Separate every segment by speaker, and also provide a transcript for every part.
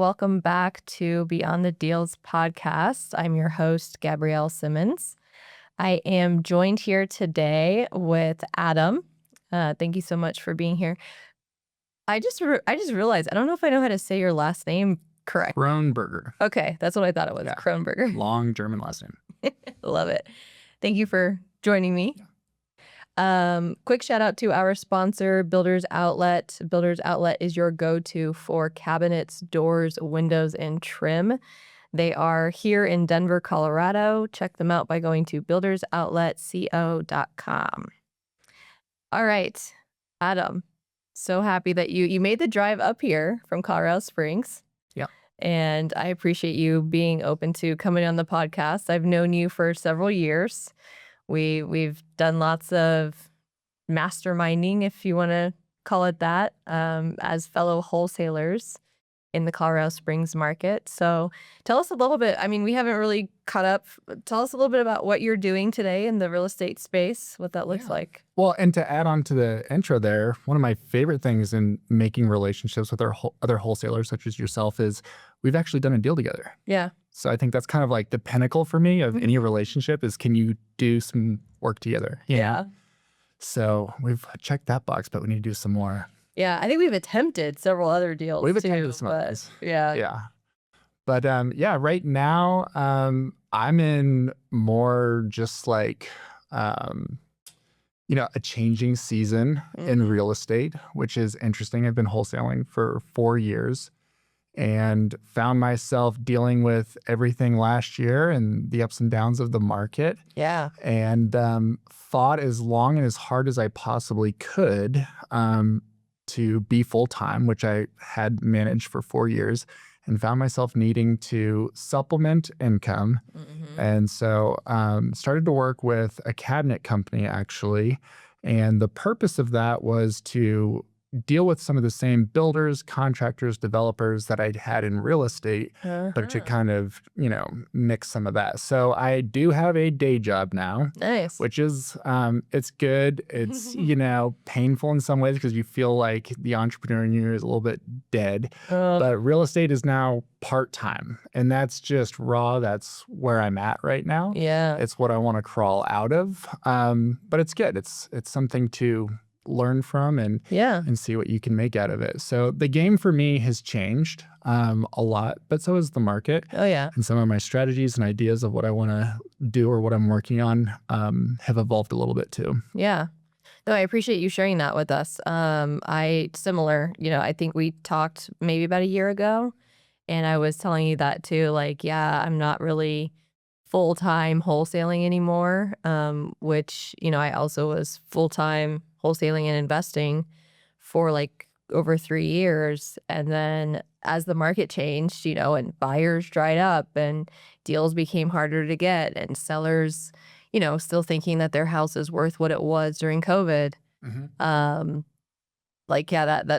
Speaker 1: Welcome back to Beyond the Deals podcast. I'm your host, Gabrielle Simmons. I am joined here today with Adam. Thank you so much for being here. I just realized, I don't know if I know how to say your last name correct.
Speaker 2: Kroneberger.
Speaker 1: Okay, that's what I thought it was.
Speaker 2: Yeah.
Speaker 1: Kroneberger.
Speaker 2: Long German last name.
Speaker 1: Love it. Thank you for joining me. Quick shout out to our sponsor, Builders Outlet. Builders Outlet is your go-to for cabinets, doors, windows, and trim. They are here in Denver, Colorado. Check them out by going to buildersoutletco.com. All right, Adam, so happy that you made the drive up here from Colorado Springs.
Speaker 2: Yeah.
Speaker 1: And I appreciate you being open to coming on the podcast. I've known you for several years. We've done lots of masterminding, if you want to call it that, as fellow wholesalers in the Colorado Springs market. So tell us a little bit. I mean, we haven't really caught up. Tell us a little bit about what you're doing today in the real estate space, what that looks like.
Speaker 2: Well, and to add on to the intro there, one of my favorite things in making relationships with our other wholesalers, such as yourself, is we've actually done a deal together.
Speaker 1: Yeah.
Speaker 2: So I think that's kind of like the pinnacle for me of any relationship is, can you do some work together?
Speaker 1: Yeah.
Speaker 2: So we've checked that box, but we need to do some more.
Speaker 1: Yeah, I think we've attempted several other deals.
Speaker 2: We've attempted some others.
Speaker 1: Yeah.
Speaker 2: Yeah. But right now I'm in more just like, a changing season in real estate, which is interesting. I've been wholesaling for 4 years and found myself dealing with everything last year and the ups and downs of the market.
Speaker 1: Yeah.
Speaker 2: And fought as long and as hard as I possibly could to be full-time, which I had managed for 4 years, and found myself needing to supplement income. And so started to work with a cabinet company, actually. And the purpose of that was to deal with some of the same builders, contractors, developers that I'd had in real estate, but to kind of, mix some of that. So I do have a day job now.
Speaker 1: Nice.
Speaker 2: Which is, it's good. It's, painful in some ways because you feel like the entrepreneur in you is a little bit dead. But real estate is now part-time, and that's just raw. That's where I'm at right now.
Speaker 1: Yeah.
Speaker 2: It's what I want to crawl out of. But it's good. It's something to learn from and see what you can make out of it. So the game for me has changed a lot, but so has the market.
Speaker 1: Oh, yeah.
Speaker 2: And some of my strategies and ideas of what I want to do or what I'm working on have evolved a little bit too.
Speaker 1: Yeah. No, I appreciate you sharing that with us. I think we talked maybe about a year ago, and I was telling you that too, like, I'm not really full-time wholesaling anymore, which, I also was full-time wholesaling and investing for like over 3 years. And then as the market changed, and buyers dried up and deals became harder to get, and sellers, still thinking that their house is worth what it was during COVID. That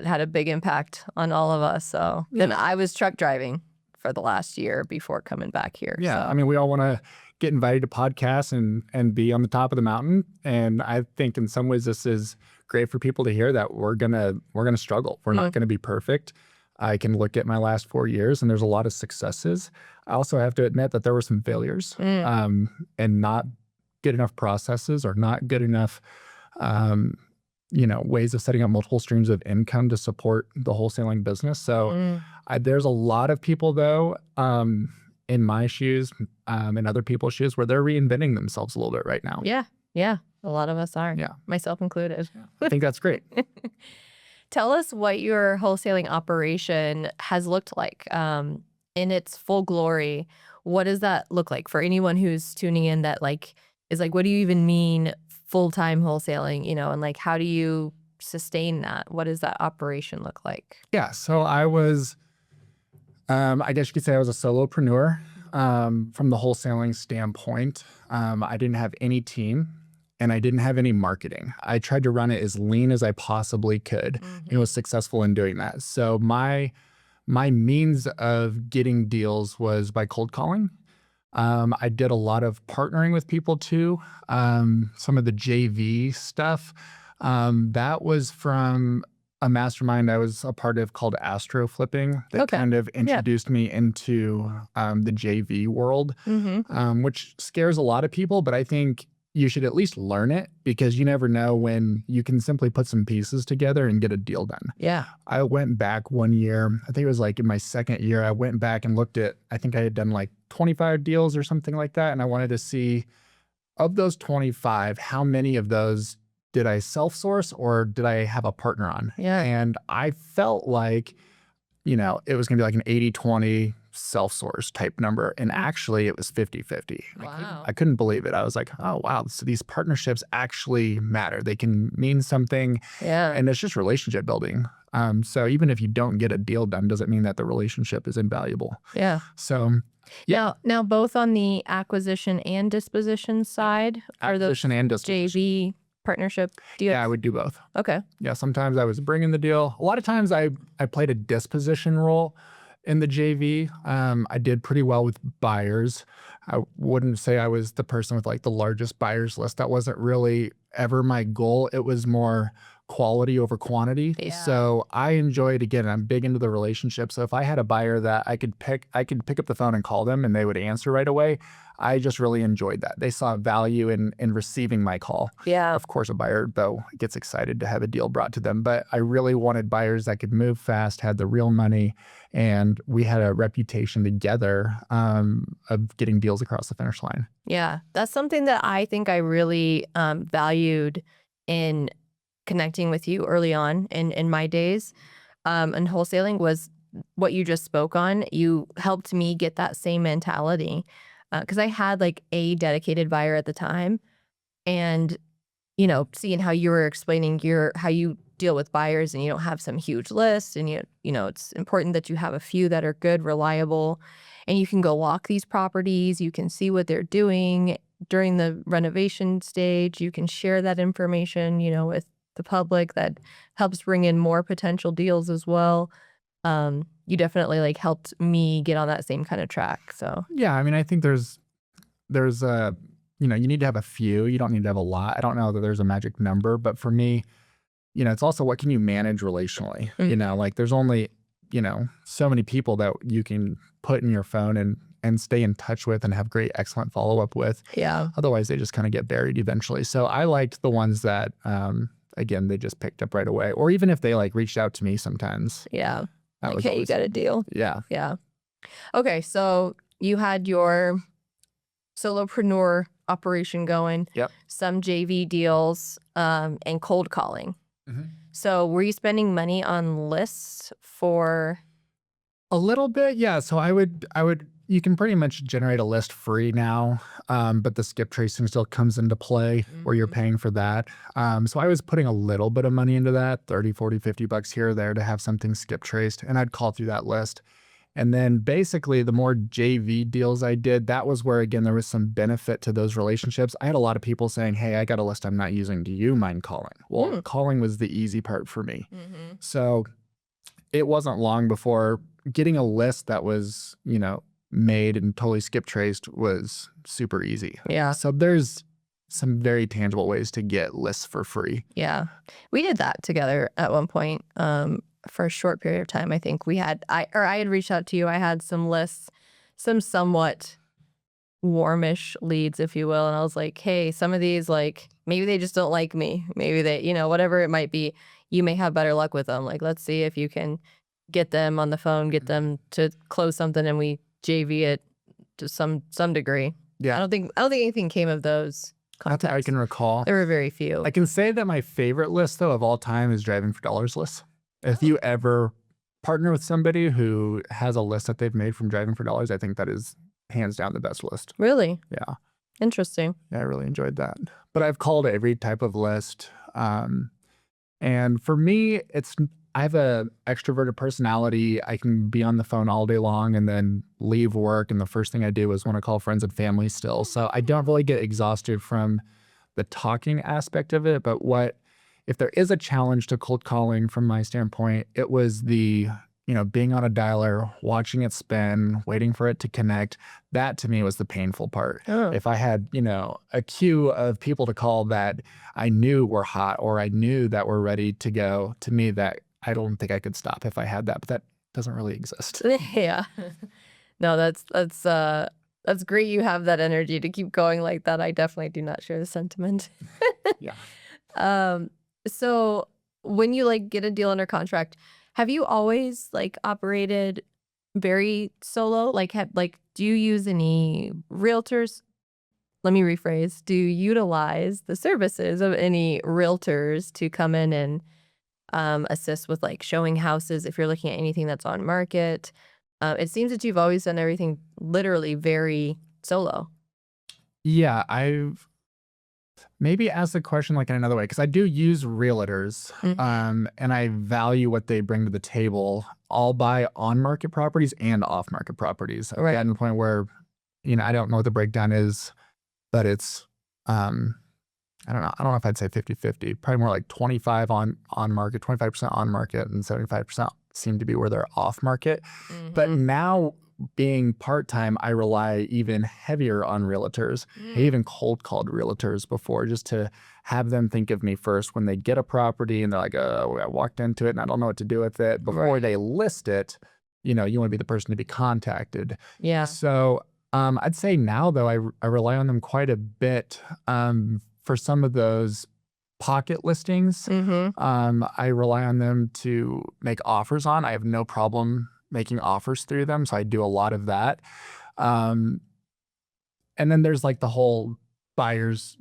Speaker 1: had a big impact on all of us. So then I was truck driving for the last year before coming back here.
Speaker 2: Yeah.
Speaker 1: So.
Speaker 2: I mean, we all want to get invited to podcasts and be on the top of the mountain. And I think in some ways this is great for people to hear that we're gonna struggle. We're not gonna be perfect. I can look at my last 4 years and there's a lot of successes. I also have to admit that there were some failures and not good enough processes or not good enough ways of setting up multiple streams of income to support the wholesaling business. So there's a lot of people though in my shoes and other people's shoes where they're reinventing themselves a little bit right now.
Speaker 1: Yeah. A lot of us are.
Speaker 2: Yeah.
Speaker 1: Myself included.
Speaker 2: Yeah. I think that's great.
Speaker 1: Tell us what your wholesaling operation has looked like in its full glory. What does that look like for anyone who's tuning in that is like, what do you even mean full-time wholesaling, and like, how do you sustain that? What does that operation look like?
Speaker 2: Yeah. So I was, I guess you could say I was a solopreneur from the wholesaling standpoint. I didn't have any team and I didn't have any marketing. I tried to run it as lean as I possibly could and was successful in doing that. So my means of getting deals was by cold calling. I did a lot of partnering with people too. Some of the JV stuff, that was from a mastermind I was a part of called Astro Flipping that
Speaker 1: Okay.
Speaker 2: kind of
Speaker 1: Yeah.
Speaker 2: introduced me into the JV world,
Speaker 1: Mhm.
Speaker 2: which scares a lot of people, but I think you should at least learn it because you never know when you can simply put some pieces together and get a deal done.
Speaker 1: Yeah.
Speaker 2: I went back one year, I think it was like in my second year, I went back and looked at, I think I had done like 25 deals or something like that. And I wanted to see of those 25, how many of those did I self-source or did I have a partner on?
Speaker 1: Yeah.
Speaker 2: And I felt like, it was gonna be like an 80-20 self-source type number. And actually it was 50-50.
Speaker 1: Wow.
Speaker 2: I couldn't believe it. I was like, oh wow, so these partnerships actually matter. They can mean something
Speaker 1: Yeah.
Speaker 2: and it's just relationship building. So even if you don't get a deal done, doesn't mean that the relationship is invaluable.
Speaker 1: Yeah.
Speaker 2: So yeah,
Speaker 1: Now both on the acquisition and disposition side are those
Speaker 2: acquisition and disposition.
Speaker 1: JV partnership deals?
Speaker 2: Yeah, I would do both.
Speaker 1: Okay.
Speaker 2: Yeah, sometimes I was bringing the deal. A lot of times I played a disposition role in the JV. I did pretty well with buyers. I wouldn't say I was the person with like the largest buyers list. That wasn't really ever my goal. It was more quality over quantity.
Speaker 1: Yeah.
Speaker 2: So I enjoyed, again, I'm big into the relationship. So if I had a buyer that I could pick up the phone and call them and they would answer right away, I just really enjoyed that. They saw value in receiving my call.
Speaker 1: Yeah.
Speaker 2: Of course, a buyer, though, gets excited to have a deal brought to them. But I really wanted buyers that could move fast, had the real money, and we had a reputation together of getting deals across the finish line.
Speaker 1: Yeah. That's something that I think I really valued in connecting with you early on in my days and wholesaling was what you just spoke on. You helped me get that same mentality because I had like a dedicated buyer at the time. And, seeing how you were explaining how you deal with buyers and you don't have some huge list and it's important that you have a few that are good, reliable, and you can go walk these properties. You can see what they're doing during the renovation stage. You can share that information, with the public. That helps bring in more potential deals as well. You definitely like helped me get on that same kind of track. So
Speaker 2: Yeah, I mean, I think there's a, you need to have a few. You don't need to have a lot. I don't know that there's a magic number, but for me, it's also what can you manage relationally? Like there's only, so many people that you can put in your phone and stay in touch with and have great, excellent follow-up with.
Speaker 1: yeah.
Speaker 2: Otherwise, they just kind of get buried eventually. So I liked the ones that, again, they just picked up right away. Or even if they like reached out to me sometimes.
Speaker 1: Yeah.
Speaker 2: That
Speaker 1: Like,
Speaker 2: was
Speaker 1: hey, you
Speaker 2: always,
Speaker 1: got a deal.
Speaker 2: yeah.
Speaker 1: Yeah. Okay. So you had your solopreneur operation going.
Speaker 2: Yep.
Speaker 1: Some JV deals, and cold calling.
Speaker 2: Mhm.
Speaker 1: So were you spending money on lists for?
Speaker 2: A little bit, yeah. So you can pretty much generate a list free now, but the skip tracing still comes into play where you're paying for that. So I was putting a little bit of money into that, 30, 40, $50 here or there to have something skip traced, and I'd call through that list. And then basically the more JV deals I did, that was where, again, there was some benefit to those relationships. I had a lot of people saying, hey, I got a list I'm not using. Do you mind calling? Well, calling was the easy part for me. So it wasn't long before getting a list that was, made and totally skip traced was super easy.
Speaker 1: Yeah.
Speaker 2: So there's some very tangible ways to get lists for free.
Speaker 1: Yeah. We did that together at one point. For a short period of time. I think I had reached out to you. I had some lists, some somewhat warmish leads, if you will. And I was like, hey, some of these, like, maybe they just don't like me. Maybe they, whatever it might be, you may have better luck with them. Like, let's see if you can get them on the phone, get them to close something, and we JV it to some degree.
Speaker 2: Yeah.
Speaker 1: I don't think anything came of those
Speaker 2: Not that I
Speaker 1: contacts.
Speaker 2: can recall.
Speaker 1: There were very few.
Speaker 2: I can say that my favorite list, though, of all time is Driving for Dollars lists. If you ever partner with somebody who has a list that they've made from Driving for Dollars, I think that is hands down the best list.
Speaker 1: Really?
Speaker 2: Yeah.
Speaker 1: Interesting.
Speaker 2: Yeah, I really enjoyed that. But I've called every type of list. And for me, I have a extroverted personality. I can be on the phone all day long and then leave work. And the first thing I do is want to call friends and family still. So I don't really get exhausted from the talking aspect of it. But if there is a challenge to cold calling from my standpoint, it was the, being on a dialer, watching it spin, waiting for it to connect. That to me was the painful part.
Speaker 1: Oh.
Speaker 2: If I had, a queue of people to call that I knew were hot or I knew that were ready to go, to me, that I don't think I could stop if I had that, but that doesn't really exist.
Speaker 1: Yeah. No, that's great you have that energy to keep going like that. I definitely do not share the sentiment.
Speaker 2: Yeah.
Speaker 1: Um, so when you like get a deal under contract, have you always like operated very solo? Like do you use any realtors? Let me rephrase. Do you utilize the services of any realtors to come in and assist with like showing houses if you're looking at anything that's on market? It seems that you've always done everything literally very solo.
Speaker 2: Yeah, I've maybe asked the question like in another way because I do use realtors,
Speaker 1: Mhm.
Speaker 2: and I value what they bring to the table. I'll buy on market properties and off market properties. I've
Speaker 1: Right.
Speaker 2: gotten to the point where, I don't know what the breakdown is, but it's, um, I don't know. I don't know if I'd say 50-50. Probably more like 25 on market, 25% on market, and 75% seem to be where they're off market. But
Speaker 1: Mhm.
Speaker 2: now being part-time, I rely even heavier on realtors. I
Speaker 1: Mm.
Speaker 2: even cold called realtors before just to have them think of me first when they get a property and they're like, oh, I walked into it and I don't know what to do with it. Before
Speaker 1: Right.
Speaker 2: they list it, you want to be the person to be contacted.
Speaker 1: Yeah.
Speaker 2: So I'd say now though, I rely on them quite a bit for some of those pocket listings.
Speaker 1: Mhm.
Speaker 2: I rely on them to make offers on. I have no problem making offers through them, so I do a lot of that. Um, and then there's like the whole buyer's,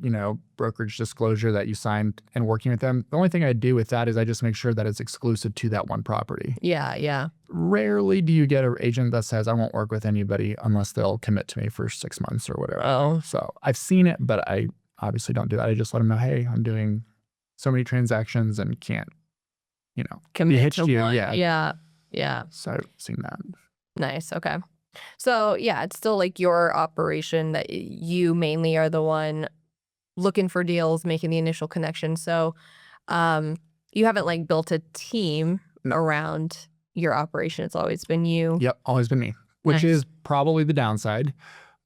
Speaker 2: brokerage disclosure that you signed and working with them. The only thing I do with that is I just make sure that it's exclusive to that one property.
Speaker 1: Yeah, yeah.
Speaker 2: Rarely do you get an agent that says I won't work with anybody unless they'll commit to me for 6 months or whatever.
Speaker 1: Oh,
Speaker 2: So I've seen it, but I obviously don't do that. I just let them know, hey, I'm doing so many transactions and can't, be
Speaker 1: commit
Speaker 2: hitched
Speaker 1: to
Speaker 2: to you.
Speaker 1: one.
Speaker 2: Yeah.
Speaker 1: Yeah. Yeah.
Speaker 2: So I've seen that.
Speaker 1: Nice. Okay. So, yeah, it's still like your operation that you mainly are the one looking for deals, making the initial connection. So, um, you haven't like built a team around your operation. It's always been you.
Speaker 2: Yep. Always been me, which
Speaker 1: Nice.
Speaker 2: is probably the downside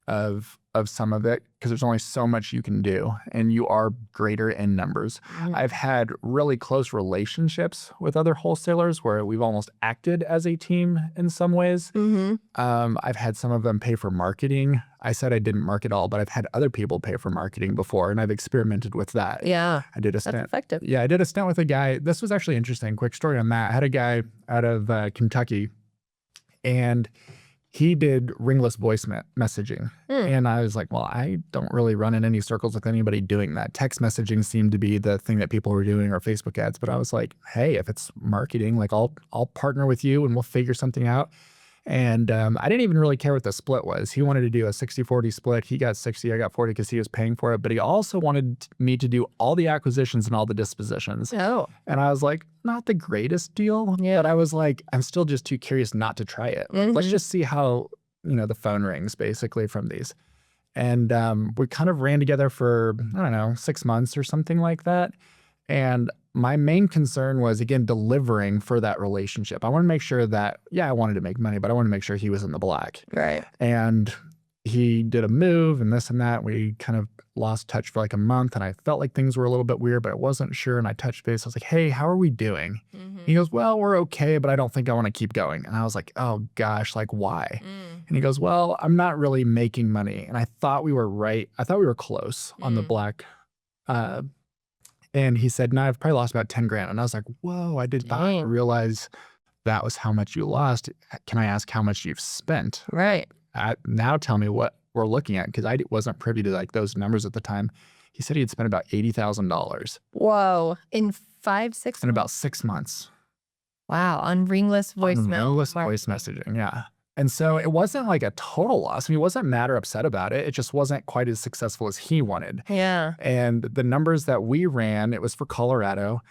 Speaker 2: of some of it because there's only so much you can do and you are greater in numbers. I've
Speaker 1: Mhm.
Speaker 2: had really close relationships with other wholesalers where we've almost acted as a team in some ways.
Speaker 1: Mhm.
Speaker 2: I've had some of them pay for marketing. I said I didn't market all, but I've had other people pay for marketing before, and I've experimented with that.
Speaker 1: Yeah.
Speaker 2: I did a
Speaker 1: That's
Speaker 2: stint.
Speaker 1: effective.
Speaker 2: Yeah, I did a stint with a guy. This was actually interesting. Quick story on that. I had a guy out of Kentucky, and he did ringless voice messaging.
Speaker 1: Mm.
Speaker 2: And I was like, well, I don't really run in any circles with anybody doing that. Text messaging seemed to be the thing that people were doing or Facebook ads. But I was like, hey, if it's marketing, like I'll partner with you and we'll figure something out. And I didn't even really care what the split was. He wanted to do a 60-40 split. He got 60, I got 40 because he was paying for it. But he also wanted me to do all the acquisitions and all the dispositions.
Speaker 1: Oh,
Speaker 2: And I was like, not the greatest deal.
Speaker 1: yeah.
Speaker 2: But I was like, I'm still just too curious not to try it. Let's
Speaker 1: Mhm.
Speaker 2: just see how, the phone rings basically from these. And we kind of ran together for, I don't know, 6 months or something like that. And my main concern was, again, delivering for that relationship. I want to make sure that, yeah, I wanted to make money, but I want to make sure he was in the black.
Speaker 1: Right.
Speaker 2: And he did a move and this and that. We kind of lost touch for like a month and I felt like things were a little bit weird, but I wasn't sure. And I touched base. I was like, hey, how are we doing? He
Speaker 1: Mhm.
Speaker 2: goes, well, we're okay, but I don't think I want to keep going. And I was like, oh gosh, like why?
Speaker 1: Mm.
Speaker 2: And he goes, well, I'm not really making money. And I thought we were right. I thought we were close on the
Speaker 1: Mm.
Speaker 2: black. Uh, and he said, no, I've probably lost about 10 grand. And I was like, whoa, I did not
Speaker 1: Dang.
Speaker 2: realize that was how much you lost. Can I ask how much you've spent?
Speaker 1: Right.
Speaker 2: Now tell me what we're looking at because I wasn't privy to like those numbers at the time. He said he had spent about $80,000
Speaker 1: Whoa. In 5, 6
Speaker 2: in about
Speaker 1: months?
Speaker 2: 6 months
Speaker 1: Wow. On ringless
Speaker 2: on
Speaker 1: voicemail
Speaker 2: no-list voice
Speaker 1: marketing.
Speaker 2: messaging. Yeah. And so it wasn't like a total loss. I mean, he wasn't mad or upset about it. It just wasn't quite as successful as he wanted.
Speaker 1: Yeah.
Speaker 2: And the numbers that we ran, it was for Colorado.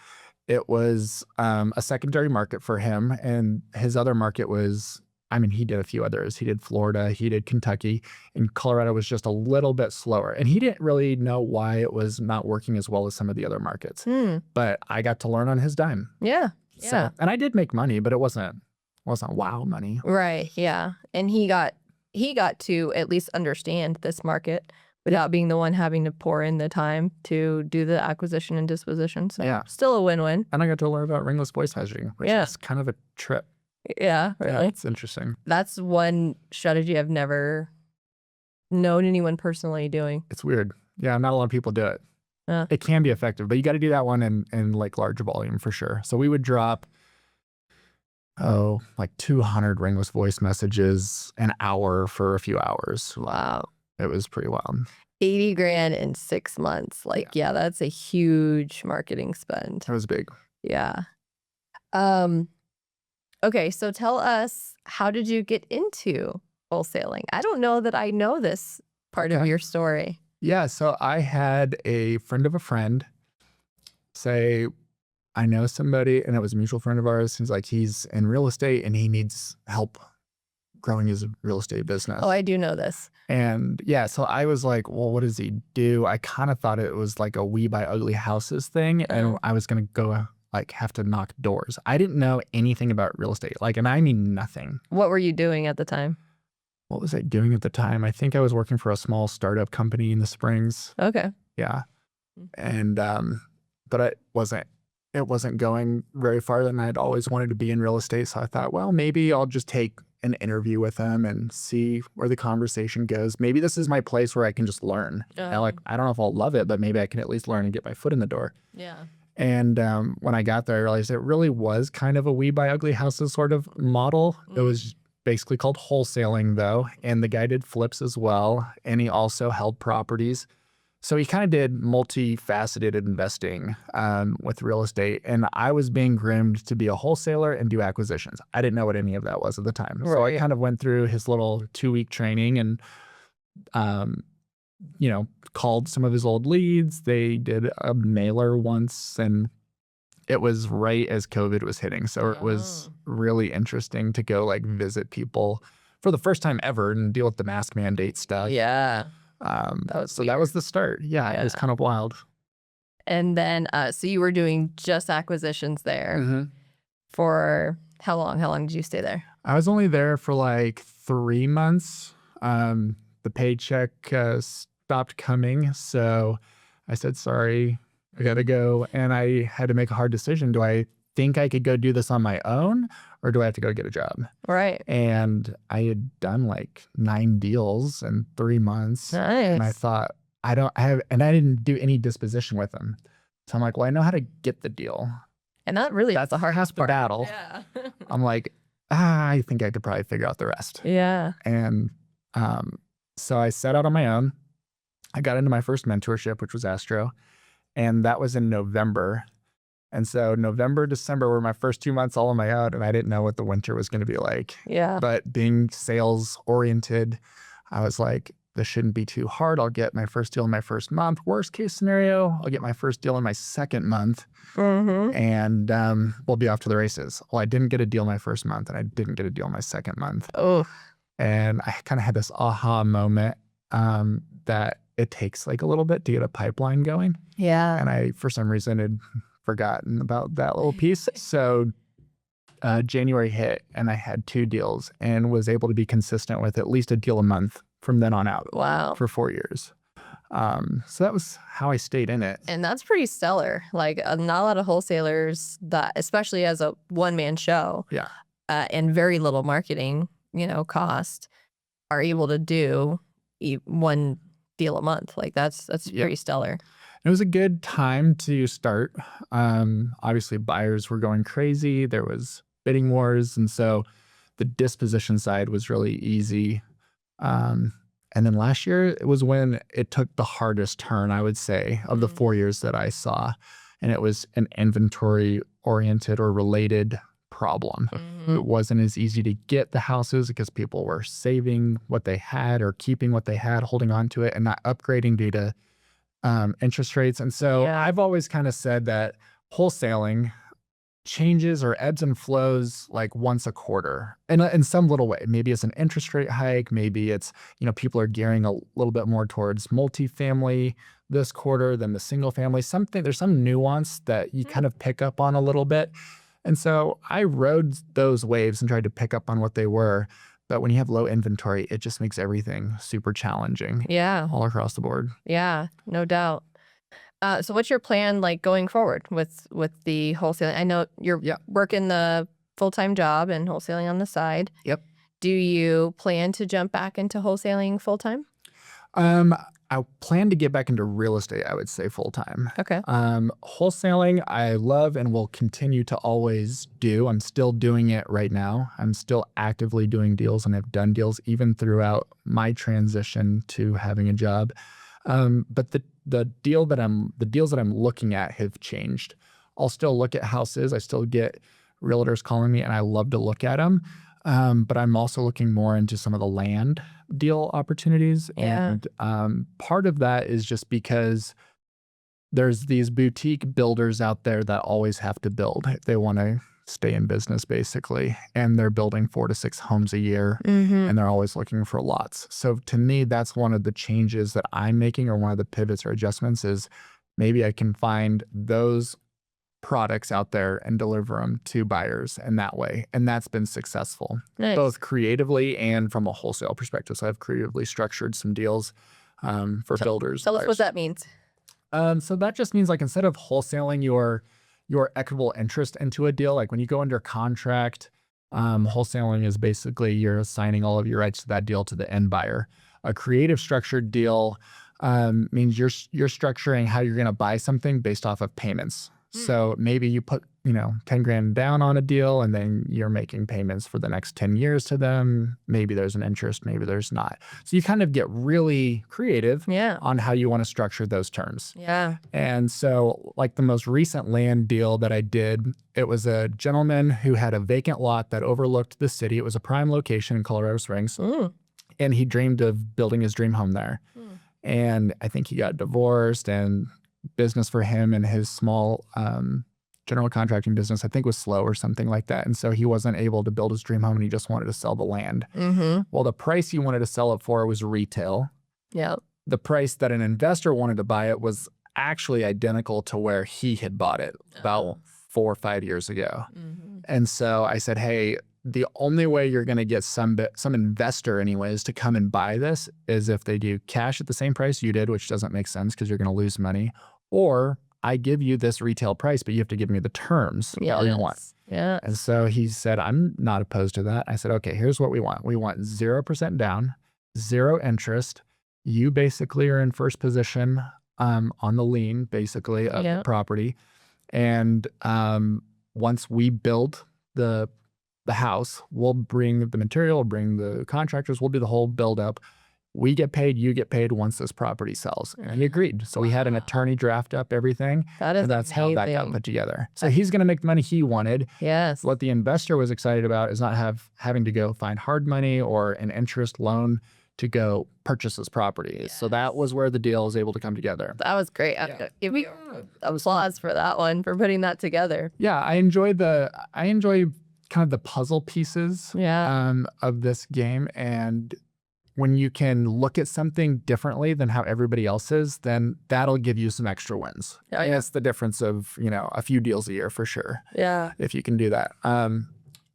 Speaker 2: It was a secondary market for him. And his other market was, I mean, he did a few others. He did Florida, he did Kentucky, and Colorado was just a little bit slower. And he didn't really know why it was not working as well as some of the other markets.
Speaker 1: Hmm.
Speaker 2: But I got to learn on his dime.
Speaker 1: Yeah.
Speaker 2: So,
Speaker 1: Yeah.
Speaker 2: and I did make money, but it wasn't wow money.
Speaker 1: Right. Yeah. And he got to at least understand this market without being the one having to pour in the time to do the acquisition and disposition. So
Speaker 2: Yeah.
Speaker 1: still a win-win.
Speaker 2: And I got to learn about ringless voice messaging, which is kind of a trip.
Speaker 1: Yeah,
Speaker 2: Yeah,
Speaker 1: really.
Speaker 2: it's interesting.
Speaker 1: That's one strategy I've never known anyone personally doing.
Speaker 2: It's weird. Yeah, not a lot of people do it. It can be effective, but you got to do that one in like large volume for sure. So we would drop, like 200 ringless voice messages an hour for a few hours.
Speaker 1: Wow.
Speaker 2: It was pretty wild.
Speaker 1: 80 grand in 6 months. Like, yeah, that's a huge marketing spend.
Speaker 2: It was big.
Speaker 1: Yeah. Okay, so tell us, how did you get into wholesaling? I don't know that I know this part of your story.
Speaker 2: Yeah, so I had a friend of a friend say, I know somebody, and it was a mutual friend of ours. He's like, he's in real estate and he needs help growing his real estate business.
Speaker 1: Oh, I do know this.
Speaker 2: And yeah, so I was like, well, what does he do? I kind of thought it was like a We Buy Ugly Houses thing, and I was going to go like have to knock doors. I didn't know anything about real estate, like, and I mean nothing.
Speaker 1: What were you doing at the time?
Speaker 2: What was I doing at the time? I think I was working for a small startup company in the Springs.
Speaker 1: Okay.
Speaker 2: Yeah. And, but it wasn't going very far, and I'd always wanted to be in real estate. So I thought, well, maybe I'll just take an interview with them and see where the conversation goes. Maybe this is my place where I can just learn. And like, I don't know if I'll love it, but maybe I can at least learn and get my foot in the door.
Speaker 1: Yeah.
Speaker 2: And when I got there, I realized it really was kind of a We Buy Ugly Houses sort of model. It was basically called wholesaling though. And the guy did flips as well. And he also held properties. So he kind of did multifaceted investing with real estate. And I was being groomed to be a wholesaler and do acquisitions. I didn't know what any of that was at the time. Right. So I kind of went through his little 2-week training and, called some of his old leads. They did a mailer once, and it was right as COVID was hitting. So it was really interesting to go like visit people for the first time ever and deal with the mask mandate stuff.
Speaker 1: Yeah.
Speaker 2: That was the start. Yeah, it was kind of wild.
Speaker 1: And then, so you were doing just acquisitions there for how long? How long did you stay there?
Speaker 2: I was only there for like 3 months. The paycheck stopped coming. So I said, sorry, I got to go. And I had to make a hard decision. Do I think I could go do this on my own, or do I have to go get a job?
Speaker 1: Right.
Speaker 2: And I had done like 9 deals in 3 months.
Speaker 1: Nice.
Speaker 2: And I thought, I didn't do any disposition with them. So I'm like, well, I know how to get the deal.
Speaker 1: And that's the hardest
Speaker 2: half the
Speaker 1: part.
Speaker 2: battle.
Speaker 1: Yeah.
Speaker 2: I'm like, I think I could probably figure out the rest.
Speaker 1: Yeah.
Speaker 2: And so I set out on my own. I got into my first mentorship, which was Astro. And that was in November. And so November, December were my first 2 months all on my own, and I didn't know what the winter was going to be like.
Speaker 1: Yeah.
Speaker 2: But being sales oriented, I was like, this shouldn't be too hard. I'll get my first deal in my first month. Worst case scenario, I'll get my first deal in my second month, and we'll be off to the races. Well, I didn't get a deal my first month, and I didn't get a deal my second month.
Speaker 1: Oh.
Speaker 2: And I kind of had this aha moment that it takes like a little bit to get a pipeline going.
Speaker 1: Yeah.
Speaker 2: And I, for some reason, had forgotten about that little piece. So January hit and I had 2 deals and was able to be consistent with at least a deal a month from then on out.
Speaker 1: Wow.
Speaker 2: For 4 years. So that was how I stayed in it.
Speaker 1: And that's pretty stellar. Like not a lot of wholesalers that, especially as a one-man show, and very little marketing, cost, are able to do 1 deal a month. Like that's pretty stellar.
Speaker 2: It was a good time to start. Obviously, buyers were going crazy. There was bidding wars. And so the disposition side was really easy. And then last year, it was when it took the hardest turn, I would say, of the 4 years that I saw. And it was an inventory-oriented or related problem. It wasn't as easy to get the houses because people were saving what they had or keeping what they had, holding on to it, and not upgrading due to interest rates. And so I've always kind of said that wholesaling changes or ebbs and flows like once a quarter in some little way. Maybe it's an interest rate hike. Maybe it's, people are gearing a little bit more towards multifamily this quarter than the single family. There's some nuance that you kind of pick up on a little bit. And so I rode those waves and tried to pick up on what they were. But when you have low inventory, it just makes everything super challenging
Speaker 1: Yeah.
Speaker 2: all across the board.
Speaker 1: Yeah. No doubt. So what's your plan like going forward with the wholesaling? I know you're
Speaker 2: Yeah.
Speaker 1: working the full-time job and wholesaling on the side.
Speaker 2: Yep.
Speaker 1: Do you plan to jump back into wholesaling full-time?
Speaker 2: Um, I plan to get back into real estate, I would say full time.
Speaker 1: Okay.
Speaker 2: Wholesaling, I love and will continue to always do. I'm still doing it right now. I'm still actively doing deals and have done deals even throughout my transition to having a job. But the deals that I'm looking at have changed. I'll still look at houses. I still get realtors calling me, and I love to look at them. But I'm also looking more into some of the land deal opportunities.
Speaker 1: Yeah.
Speaker 2: And part of that is just because there's these boutique builders out there that always have to build. They want to stay in business basically, and they're building 4 to 6 homes a year,
Speaker 1: Mm-hmm.
Speaker 2: and they're always looking for lots. So to me, that's one of the changes that I'm making, or one of the pivots or adjustments, is maybe I can find those products out there and deliver them to buyers in that way. And that's been successful,
Speaker 1: Nice.
Speaker 2: both creatively and from a wholesale perspective. So I've creatively structured some deals for builders.
Speaker 1: Tell us what
Speaker 2: buyers.
Speaker 1: that means.
Speaker 2: So that just means, like, instead of wholesaling your equitable interest into a deal, like when you go under contract, wholesaling is basically you're assigning all of your rights to that deal to the end buyer. A creative structured deal means you're structuring how you're going to buy something based off of payments. So maybe you put 10 grand down on a deal, and then you're making payments for the next 10 years to them. Maybe there's an interest, maybe there's not. So you kind of get really creative
Speaker 1: Yeah.
Speaker 2: on how you want to structure those terms.
Speaker 1: Yeah.
Speaker 2: And so, like the most recent land deal that I did, it was a gentleman who had a vacant lot that overlooked the city. It was a prime location in Colorado Springs, and he dreamed of building his dream home there. And I think he got divorced, and business for him and his small general contracting business, I think, was slow or something like that. And so he wasn't able to build his dream home, and he just wanted to sell the land.
Speaker 1: Mm-hmm.
Speaker 2: Well, the price he wanted to sell it for was retail.
Speaker 1: Yeah.
Speaker 2: The price that an investor wanted to buy it was actually identical to where he had bought it about 4 or 5 years ago.
Speaker 1: Mm-hmm.
Speaker 2: And so I said, hey, the only way you're going to get some investor anyways to come and buy this is if they do cash at the same price you did, which doesn't make sense because you're going to lose money, or I give you this retail price, but you have to give me the terms that you want.
Speaker 1: Yeah.
Speaker 2: And so he said, I'm not opposed to that. I said, okay, here's what we want. We want 0% down, 0 interest. You basically are in first position on the lien, basically, of the property. And once we build the house, we'll bring the material, we'll bring the contractors, we'll do the whole build up. We get paid, you get paid once this property sells. And he agreed. So we had an attorney draft up everything.
Speaker 1: That is
Speaker 2: and that's how that got
Speaker 1: amazing.
Speaker 2: put together. So he's going to make the money he wanted.
Speaker 1: Yes.
Speaker 2: What the investor was excited about is not having to go find hard money or an interest loan to go purchase this property.
Speaker 1: Yes.
Speaker 2: So that was where the deal was able to come together.
Speaker 1: That was great.
Speaker 2: Yeah.
Speaker 1: Give me applause for that one, for putting that together.
Speaker 2: Yeah, I enjoy kind of the puzzle pieces of this game. And when you can look at something differently than how everybody else is, then that'll give you some extra wins.
Speaker 1: Yeah.
Speaker 2: And it's the difference of, a few deals a year for sure.
Speaker 1: Yeah.
Speaker 2: If you can do that.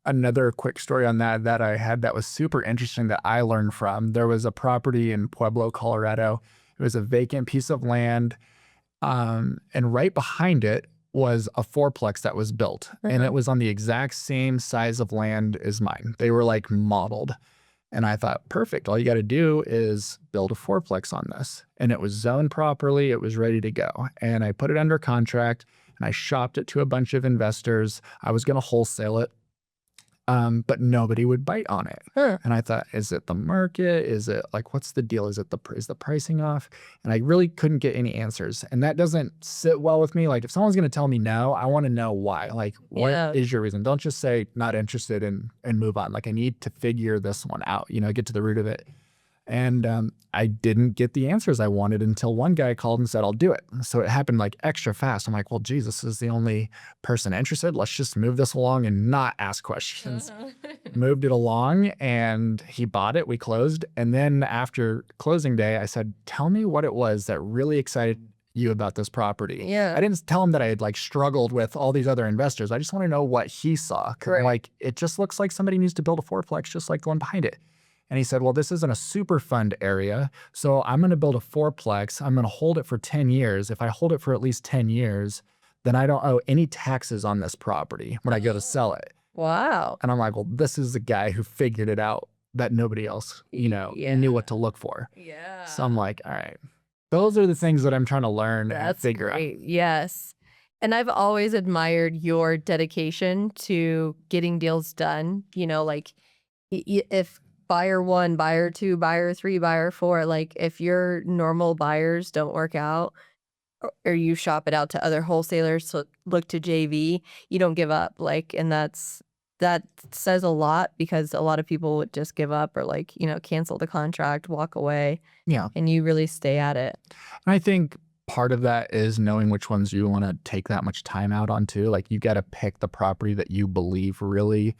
Speaker 2: Another quick story on that I had that was super interesting that I learned from. There was a property in Pueblo, Colorado. It was a vacant piece of land. And right behind it was a fourplex that was built. And it was on the exact same size of land as mine. They were like modeled. And I thought, perfect. All you got to do is build a fourplex on this. And it was zoned properly. It was ready to go. And I put it under contract, and I shopped it to a bunch of investors. I was going to wholesale it. But nobody would bite on it. And I thought, is it the market? Is it like, what's the deal? Is the pricing off? And I really couldn't get any answers. And that doesn't sit well with me. Like, if someone's going to tell me no, I want to know why. Like, what is your reason? Don't just say not interested and move on. Like, I need to figure this one out, get to the root of it. And I didn't get the answers I wanted until one guy called and said, I'll do it. So it happened like extra fast. I'm like, well, geez, this is the only person interested. Let's just move this along and not ask questions. Moved it along, and he bought it. We closed. And then after closing day, I said, tell me what it was that really excited you about this property.
Speaker 1: Yeah.
Speaker 2: I didn't tell him that I had like struggled with all these other investors. I just want to know what he saw. 'Cause I'm
Speaker 1: Right.
Speaker 2: like, it just looks like somebody needs to build a fourplex just like the one behind it. And he said, well, this isn't a super fund area. So I'm going to build a fourplex. I'm going to hold it for 10 years. If I hold it for at least 10 years, then I don't owe any taxes on this property when I go to sell it.
Speaker 1: Wow.
Speaker 2: And I'm like, well, this is the guy who figured it out that nobody else, knew what to look for.
Speaker 1: Yeah.
Speaker 2: So I'm like, all right, those are the things that I'm trying to learn and
Speaker 1: That's
Speaker 2: figure out.
Speaker 1: great. Yes. And I've always admired your dedication to getting deals done. Like if buyer 1, buyer 2, buyer 3, buyer 4, like if your normal buyers don't work out or you shop it out to other wholesalers to look to JV, you don't give up. Like, and that says a lot because a lot of people would just give up or like, cancel the contract, walk away,
Speaker 2: Yeah.
Speaker 1: and you really stay at it.
Speaker 2: And I think part of that is knowing which ones you want to take that much time out on too. Like you got to pick the property that you believe really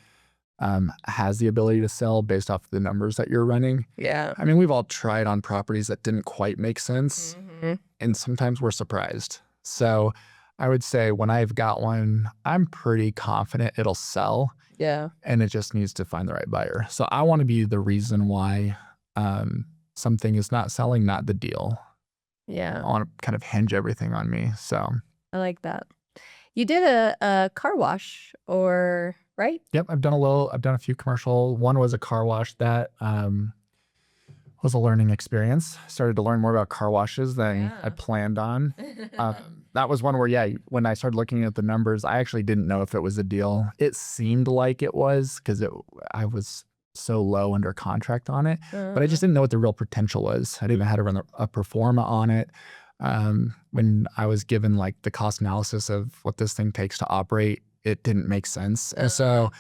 Speaker 2: has the ability to sell based off the numbers that you're running.
Speaker 1: Yeah.
Speaker 2: I mean, we've all tried on properties that didn't quite make sense, and sometimes we're surprised. So I would say when I've got one, I'm pretty confident it'll sell.
Speaker 1: Yeah.
Speaker 2: And it just needs to find the right buyer. So I want to be the reason why something is not selling, not the deal.
Speaker 1: Yeah.
Speaker 2: I want to kind of hinge everything on me. So
Speaker 1: I like that. You did a car wash right?
Speaker 2: yep, I've done a few commercial. One was a car wash that was a learning experience. Started to learn more about car washes than I planned on. That was one where, when I started looking at the numbers, I actually didn't know if it was a deal. It seemed like it was because I was so low under contract on it, but I just didn't know what the real potential was. I didn't know how to run a pro forma on it. When I was given like the cost analysis of what this thing takes to operate, it didn't make sense. And so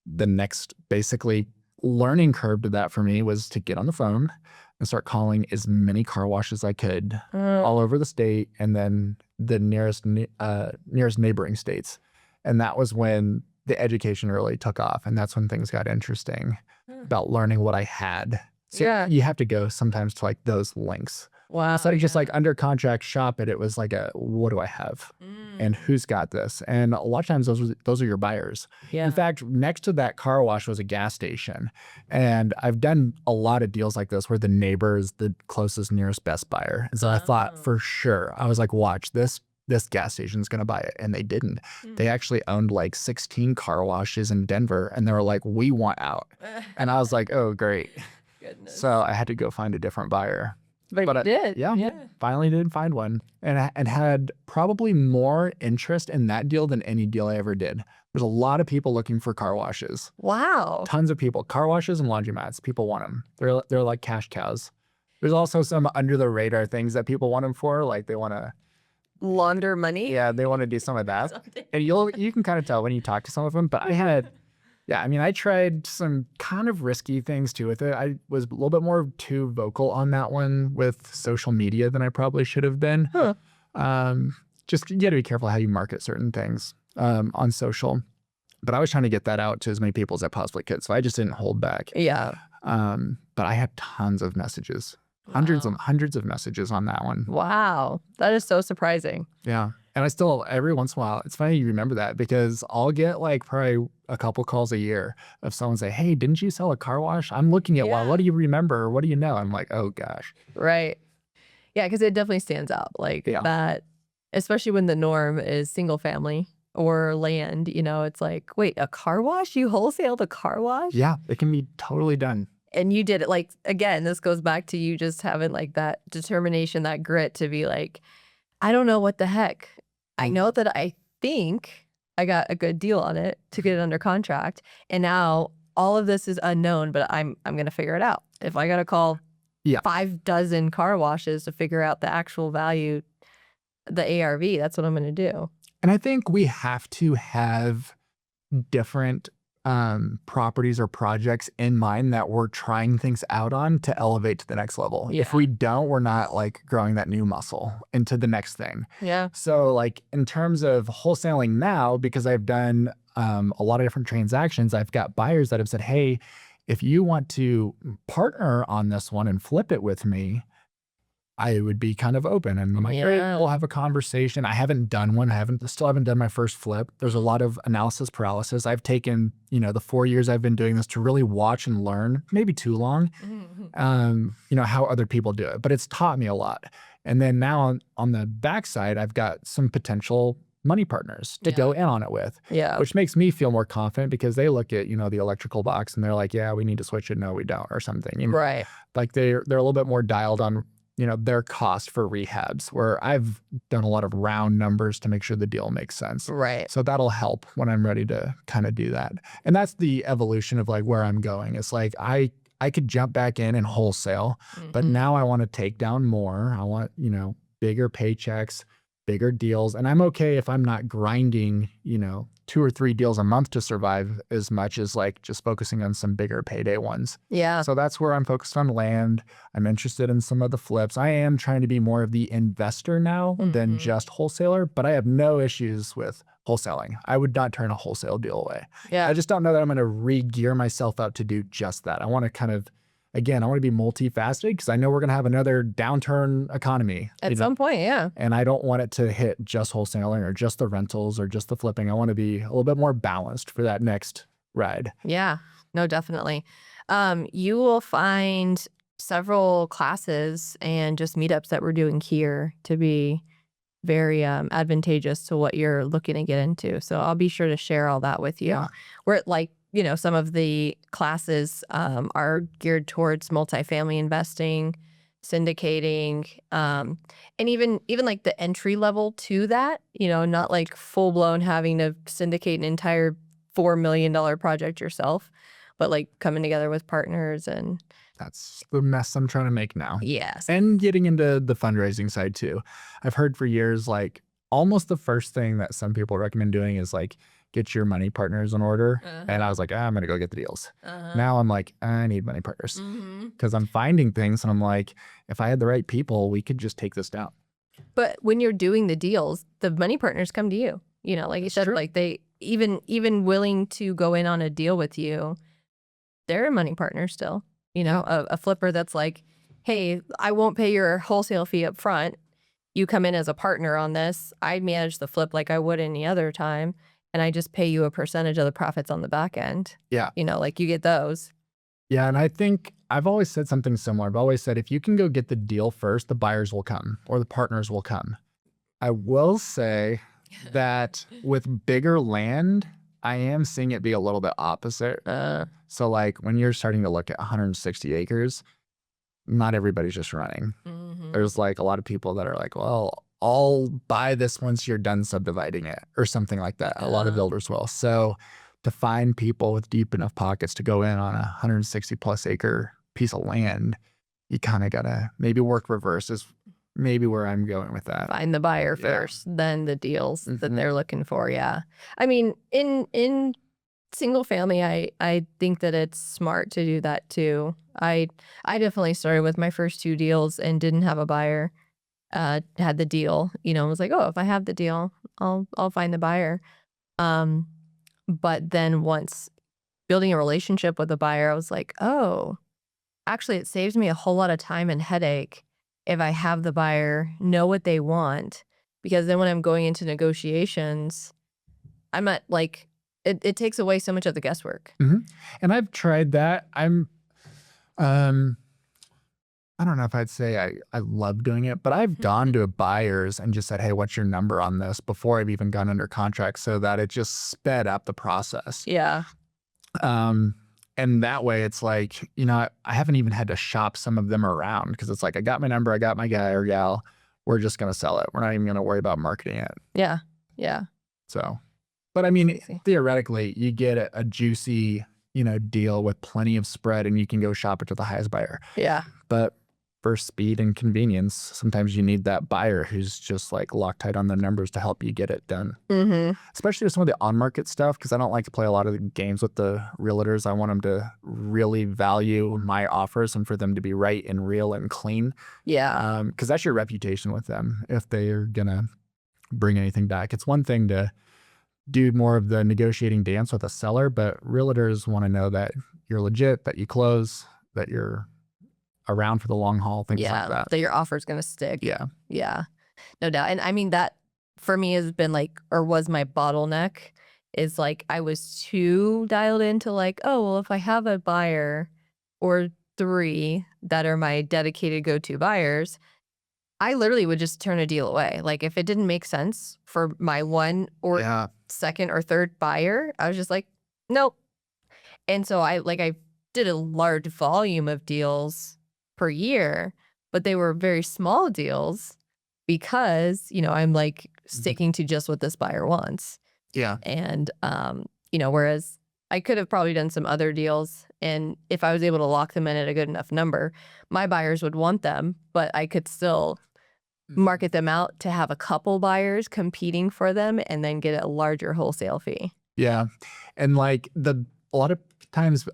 Speaker 2: the next basically learning curve to that for me was to get on the phone and start calling as many car washes as I could all over the state and then the nearest neighboring states. And that was when the education really took off. And that's when things got interesting about learning what I had. So you have to go sometimes to like those links.
Speaker 1: Wow.
Speaker 2: Instead of just like under contract shop it was like what do I have and who's got this? And a lot of times those are your buyers.
Speaker 1: Yeah.
Speaker 2: In fact, next to that car wash was a gas station. And I've done a lot of deals like this where the neighbor is the closest nearest best buyer. And so I thought for sure, I was like, watch this gas station is going to buy it. And they didn't. They actually owned like 16 car washes in Denver. And they were like, we want out. And I was like, oh, great.
Speaker 1: Goodness.
Speaker 2: So I had to go find a different buyer.
Speaker 1: But you did.
Speaker 2: Yeah. Finally did find one and had probably more interest in that deal than any deal I ever did. There's a lot of people looking for car washes.
Speaker 1: Wow.
Speaker 2: Tons of people. Car washes and laundromats. People want them. They're like cash cows. There's also some under the radar things that people want them for. Like they want to
Speaker 1: launder money.
Speaker 2: Yeah, they want to do some of that. And you can kind of tell when you talk to some of them. But I tried some kind of risky things too with it. I was a little bit more too vocal on that one with social media than I probably should have been. Just you got to be careful how you market certain things on social. But I was trying to get that out to as many people as I possibly could. So I just didn't hold back.
Speaker 1: Yeah.
Speaker 2: But I had tons of messages, hundreds of messages on that one.
Speaker 1: Wow. That is so surprising.
Speaker 2: Yeah. And I still, every once in a while, it's funny you remember that because I'll get like probably a couple calls a year of someone say, hey, didn't you sell a car wash? I'm looking at one. What do you remember? What do you know? I'm like, oh gosh.
Speaker 1: Right. Yeah, because it definitely stands out like that, especially when the norm is single family or land, it's like, wait, a car wash? You wholesale the car wash?
Speaker 2: Yeah, it can be totally done.
Speaker 1: And you did it like, again, this goes back to you just having like that determination, that grit to be like, I don't know what the heck. I know that I think I got a good deal on it to get it under contract. And now all of this is unknown, but I'm going to figure it out. If I got to call 5 dozen car washes to figure out the actual value, the ARV, that's what I'm going to do.
Speaker 2: And I think we have to have different properties or projects in mind that we're trying things out on to elevate to the next level.
Speaker 1: Yeah.
Speaker 2: If we don't, we're not like growing that new muscle into the next thing.
Speaker 1: Yeah.
Speaker 2: So like in terms of wholesaling now, because I've done a lot of different transactions, I've got buyers that have said, hey, if you want to partner on this one and flip it with me, I would be kind of open and I'm like, great,
Speaker 1: Yeah.
Speaker 2: we'll have a conversation. I haven't done one. Still haven't done my first flip. There's a lot of analysis paralysis. I've taken, the 4 years I've been doing this to really watch and learn, maybe too long,
Speaker 1: Mhm.
Speaker 2: how other people do it, but it's taught me a lot. And then now on the backside, I've got some potential money partners to go
Speaker 1: Yeah.
Speaker 2: in on it with,
Speaker 1: Yeah.
Speaker 2: which makes me feel more confident because they look at, the electrical box and they're like, yeah, we need to switch it. No, we don't, or something.
Speaker 1: Right.
Speaker 2: Like they're a little bit more dialed on, their cost for rehabs, where I've done a lot of round numbers to make sure the deal makes sense.
Speaker 1: Right.
Speaker 2: So that'll help when I'm ready to kind of do that. And that's the evolution of like where I'm going. It's like I could jump back in and wholesale, but
Speaker 1: Mhm.
Speaker 2: now I want to take down more. I want, bigger paychecks, bigger deals. And I'm okay if I'm not grinding, 2 or 3 deals a month to survive as much as like just focusing on some bigger payday ones.
Speaker 1: Yeah.
Speaker 2: So that's where I'm focused on land. I'm interested in some of the flips. I am trying to be more of the investor now than
Speaker 1: Mhm.
Speaker 2: just wholesaler, but I have no issues with wholesaling. I would not turn a wholesale deal away.
Speaker 1: Yeah.
Speaker 2: I just don't know that I'm going to re-gear myself up to do just that. I want to kind of, again, I want to be multifaceted because I know we're going to have another downturn economy.
Speaker 1: At some point, yeah.
Speaker 2: And I don't want it to hit just wholesaling or just the rentals or just the flipping. I want to be a little bit more balanced for that next ride.
Speaker 1: Yeah. No, definitely. You will find several classes and just meetups that we're doing here to be very advantageous to what you're looking to get into. So I'll be sure to share all that with you.
Speaker 2: Yeah.
Speaker 1: We're like, some of the classes are geared towards multifamily investing, syndicating, and even like the entry level to that, not like full blown having to syndicate an entire $4 million project yourself, but like coming together with partners and
Speaker 2: That's the mess I'm trying to make now.
Speaker 1: yes.
Speaker 2: And getting into the fundraising side too. I've heard for years, like almost the first thing that some people recommend doing is like get your money partners in order. And I was like, I'm going to go get the deals. Now I'm like, I need money partners
Speaker 1: Mhm.
Speaker 2: because I'm finding things and I'm like, if I had the right people, we could just take this down.
Speaker 1: But when you're doing the deals, the money partners come to you. Like you
Speaker 2: That's
Speaker 1: said,
Speaker 2: true.
Speaker 1: like they even willing to go in on a deal with you. They're a money partner still. A flipper that's like, hey, I won't pay your wholesale fee up front. You come in as a partner on this. I manage the flip like I would any other time, and I just pay you a percentage of the profits on the back end.
Speaker 2: Yeah.
Speaker 1: Like you get those.
Speaker 2: Yeah. And I think I've always said something similar. I've always said if you can go get the deal first, the buyers will come or the partners will come. I will say that with bigger land, I am seeing it be a little bit opposite. So like when you're starting to look at 160 acres, not everybody's just running.
Speaker 1: Mhm.
Speaker 2: There's like a lot of people that are like, well, I'll buy this once you're done subdividing it or something like that. A lot of builders will. So to find people with deep enough pockets to go in on a 160 plus acre piece of land, you kind of got to maybe work reverse is maybe where I'm going with that.
Speaker 1: Find the buyer
Speaker 2: Yeah.
Speaker 1: first, then the deals that
Speaker 2: Mhm.
Speaker 1: they're looking for. Yeah. I mean, in single family, I think that it's smart to do that too. I definitely started with my first 2 deals and didn't have a buyer. Had the deal, was like, oh, if I have the deal, I'll find the buyer. But then once building a relationship with the buyer, I was like, oh, actually, it saves me a whole lot of time and headache if I have the buyer know what they want, because then when I'm going into negotiations, I'm at like, it takes away so much of the guesswork.
Speaker 2: And I've tried that. Um, I don't know if I'd say I love doing it, but I've gone to buyers and just said, hey, what's your number on this before I've even gone under contract so that it just sped up the process.
Speaker 1: Yeah.
Speaker 2: And that way it's like, I haven't even had to shop some of them around because it's like, I got my number, I got my guy or gal. We're just going to sell it. We're not even going to worry about marketing it.
Speaker 1: Yeah. Yeah.
Speaker 2: So, but I mean,
Speaker 1: Crazy.
Speaker 2: theoretically, you get a juicy, deal with plenty of spread and you can go shop it to the highest buyer.
Speaker 1: Yeah.
Speaker 2: But for speed and convenience, sometimes you need that buyer who's just like Loctite on the numbers to help you get it done.
Speaker 1: Mm-hmm.
Speaker 2: Especially with some of the on-market stuff, because I don't like to play a lot of the games with the realtors. I want them to really value my offers and for them to be right and real and clean.
Speaker 1: Yeah.
Speaker 2: Because that's your reputation with them if they are going to bring anything back. It's one thing to do more of the negotiating dance with a seller, but realtors want to know that you're legit, that you close, that you're around for the long haul, things like that.
Speaker 1: That your offer is going to stick.
Speaker 2: Yeah.
Speaker 1: Yeah, no doubt. And I mean, that for me has been like, or was my bottleneck, is like I was too dialed into like, oh, well, if I have a buyer or three that are my dedicated go-to buyers, I literally would just turn a deal away. Like if it didn't make sense for my one or
Speaker 2: Yeah.
Speaker 1: second or third buyer, I was just like, nope. And so I did a large volume of deals per year, but they were very small deals because, I'm like sticking to just what this buyer wants.
Speaker 2: Yeah.
Speaker 1: And, whereas I could have probably done some other deals, and if I was able to lock them in at a good enough number, my buyers would want them, but I could still market them out to have a couple buyers competing for them and then get a larger wholesale fee.
Speaker 2: Yeah. And like a lot of times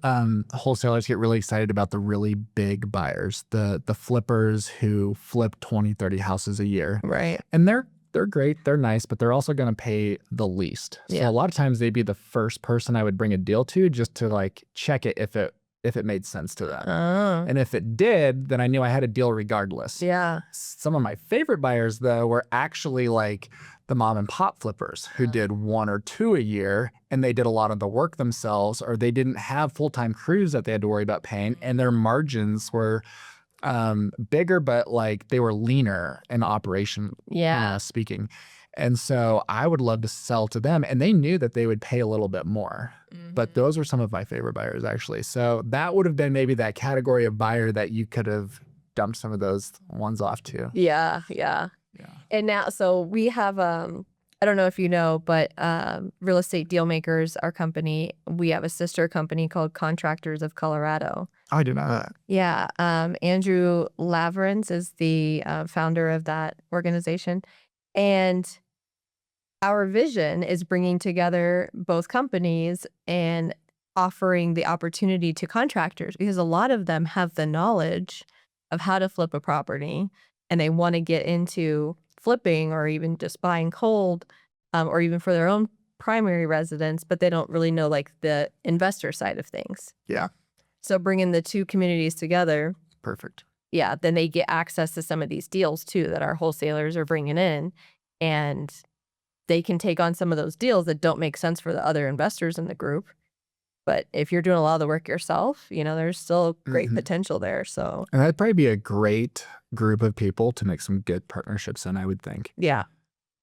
Speaker 2: wholesalers get really excited about the really big buyers, the flippers who flip 20, 30 houses a year.
Speaker 1: Right.
Speaker 2: And they're great, they're nice, but they're also going to pay the least. So
Speaker 1: Yeah.
Speaker 2: a lot of times they'd be the first person I would bring a deal to just to like check it if it made sense to them.
Speaker 1: Oh.
Speaker 2: And if it did, then I knew I had a deal regardless.
Speaker 1: Yeah.
Speaker 2: Some of my favorite buyers, though, were actually like the mom and pop flippers who did one or two a year, and they did a lot of the work themselves, or they didn't have full-time crews that they had to worry about paying, and their margins were bigger, but like they were leaner in operation, speaking. And so I would love to sell to them, and they knew that they would pay a little bit more. But those were some of my favorite buyers, actually. So that would have been maybe that category of buyer that you could have dumped some of those ones off to.
Speaker 1: Yeah. And now, so we have, I don't know if you know, but Real Estate Dealmakers, our company, we have a sister company called Contractors of Colorado.
Speaker 2: Oh, I did not know that.
Speaker 1: Yeah. Andrew Lavrens is the founder of that organization. And our vision is bringing together both companies and offering the opportunity to contractors, because a lot of them have the knowledge of how to flip a property and they want to get into flipping or even just buying cold, or even for their own primary residence, but they don't really know like the investor side of things.
Speaker 2: Yeah.
Speaker 1: So bringing the two communities together.
Speaker 2: Perfect.
Speaker 1: Yeah. Then they get access to some of these deals too that our wholesalers are bringing in, and they can take on some of those deals that don't make sense for the other investors in the group. But if you're doing a lot of the work yourself, there's still great potential there. So,
Speaker 2: and that'd probably be a great group of people to make some good partnerships in, I would think.
Speaker 1: Yeah.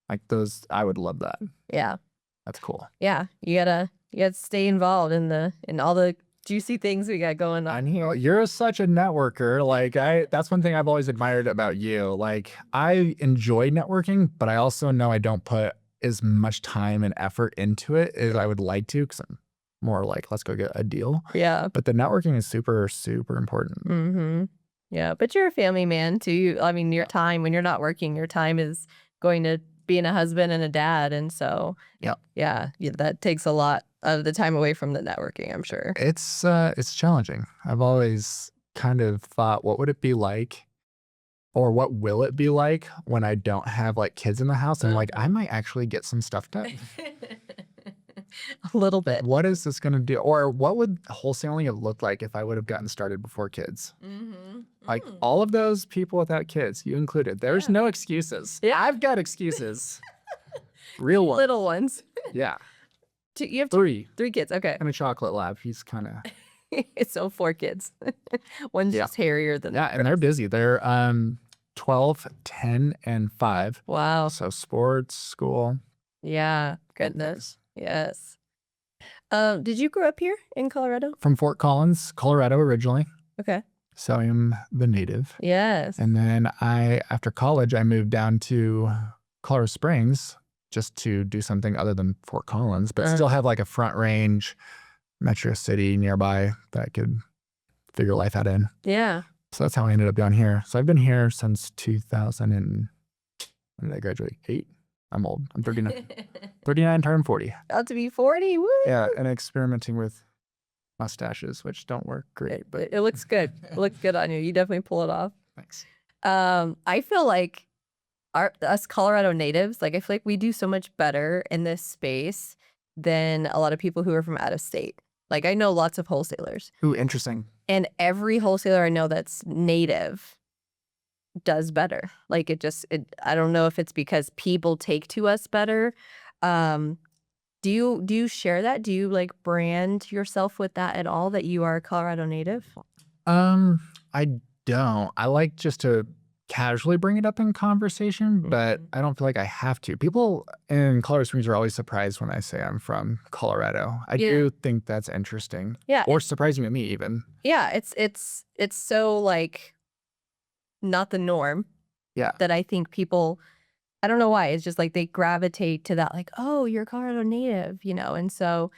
Speaker 2: Like those, I would love that.
Speaker 1: Yeah.
Speaker 2: That's cool.
Speaker 1: Yeah. You gotta stay involved in all the juicy things we got going on.
Speaker 2: You're such a networker. Like that's one thing I've always admired about you. Like I enjoy networking, but I also know I don't put as much time and effort into it as I would like to, because I'm more like, let's go get a deal.
Speaker 1: Yeah.
Speaker 2: But the networking is super, super important.
Speaker 1: Yeah. But you're a family man too. I mean, your time when you're not working, your time is going to being a husband and a dad. And so, yeah, that takes a lot of the time away from the networking, I'm sure.
Speaker 2: It's challenging. I've always kind of thought, what would it be like, or what will it be like when I don't have like kids in the house? And like, I might actually get some stuff done.
Speaker 1: A little bit.
Speaker 2: What is this going to do? Or what would wholesaling have looked like if I would have gotten started before kids? Like all of those people without kids, you included. There's no excuses.
Speaker 1: Yeah.
Speaker 2: I've got excuses. Real ones.
Speaker 1: Little ones.
Speaker 2: Yeah.
Speaker 1: You have
Speaker 2: Three.
Speaker 1: 3 kids. Okay.
Speaker 2: And a chocolate lab. He's kind of.
Speaker 1: So 4 kids. One's just hairier than the
Speaker 2: and they're busy. They're 12, 10, and 5.
Speaker 1: Wow.
Speaker 2: So sports, school.
Speaker 1: Yeah. Goodness. Yes. Did you grow up here in Colorado?
Speaker 2: From Fort Collins, Colorado originally.
Speaker 1: Okay.
Speaker 2: So I'm the native.
Speaker 1: Yes.
Speaker 2: And then after college, I moved down to Colorado Springs just to do something other than Fort Collins, but still have like a Front Range metro city nearby that I could figure life out in.
Speaker 1: Yeah.
Speaker 2: So that's how I ended up down here. So I've been here since 2000 and when did I graduate? 8? I'm old. I'm 39. 39, turn 40.
Speaker 1: About to be 40. Woo!
Speaker 2: Yeah, and experimenting with mustaches, which don't work great, but
Speaker 1: it looks good. It looks good on you. You definitely pull it off.
Speaker 2: Thanks.
Speaker 1: I feel like us Colorado natives, like I feel like we do so much better in this space than a lot of people who are from out of state. Like I know lots of wholesalers.
Speaker 2: Ooh, interesting.
Speaker 1: And every wholesaler I know that's native does better. Like I don't know if it's because people take to us better. Um, do you share that? Do you like brand yourself with that at all that you are a Colorado native?
Speaker 2: Um, I don't. I like just to casually bring it up in conversation, but
Speaker 1: Mhm.
Speaker 2: I don't feel like I have to. People in Colorado Springs are always surprised when I say I'm from Colorado. I
Speaker 1: Yeah.
Speaker 2: do think that's interesting
Speaker 1: Yeah.
Speaker 2: or surprising to me even.
Speaker 1: Yeah, it's so like not the norm
Speaker 2: Yeah.
Speaker 1: that I think people I don't know why, it's just like they gravitate to that like, "Oh, you're a Colorado native," and so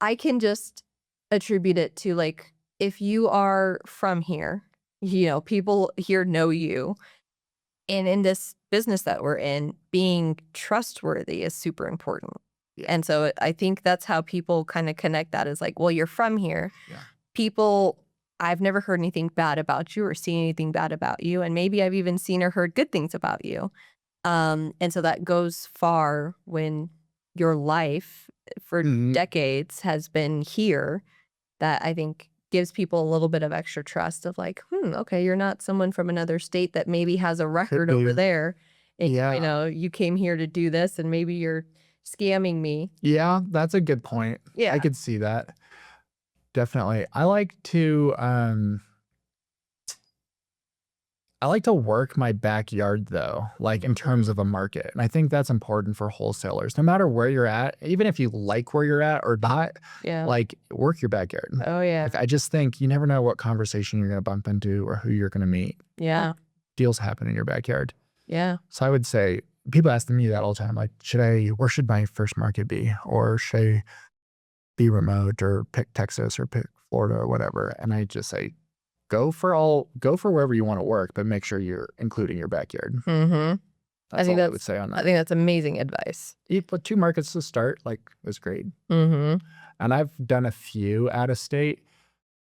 Speaker 1: I can just attribute it to like if you are from here, people here know you. And in this business that we're in, being trustworthy is super important.
Speaker 2: Yeah.
Speaker 1: And so I think that's how people kind of connect that is like, well, you're from here.
Speaker 2: Yeah.
Speaker 1: People, I've never heard anything bad about you or seen anything bad about you. And maybe I've even seen or heard good things about you. And so that goes far when your life for
Speaker 2: Mhm.
Speaker 1: decades has been here that I think gives people a little bit of extra trust of like, okay, you're not someone from another state that maybe has a record over there. And,
Speaker 2: Yeah.
Speaker 1: you came here to do this and maybe you're scamming me.
Speaker 2: Yeah, that's a good point.
Speaker 1: Yeah.
Speaker 2: I could see that. Definitely. I like to work my backyard though, like in terms of a market. And I think that's important for wholesalers. No matter where you're at, even if you like where you're at or not,
Speaker 1: Yeah.
Speaker 2: like work your backyard.
Speaker 1: Oh, yeah.
Speaker 2: Like I just think you never know what conversation you're going to bump into or who you're going to meet.
Speaker 1: Yeah.
Speaker 2: Deals happen in your backyard.
Speaker 1: Yeah.
Speaker 2: So I would say people ask me that all the time, like, where should my first market be? Or should I be remote or pick Texas or pick Florida or whatever? And I just say, go for wherever you want to work, but make sure you're including your backyard.
Speaker 1: Mm-hmm.
Speaker 2: That's all I would say on
Speaker 1: I
Speaker 2: that.
Speaker 1: think that's amazing advice.
Speaker 2: You put 2 markets to start, like, was great.
Speaker 1: Mm-hmm.
Speaker 2: And I've done a few out of state,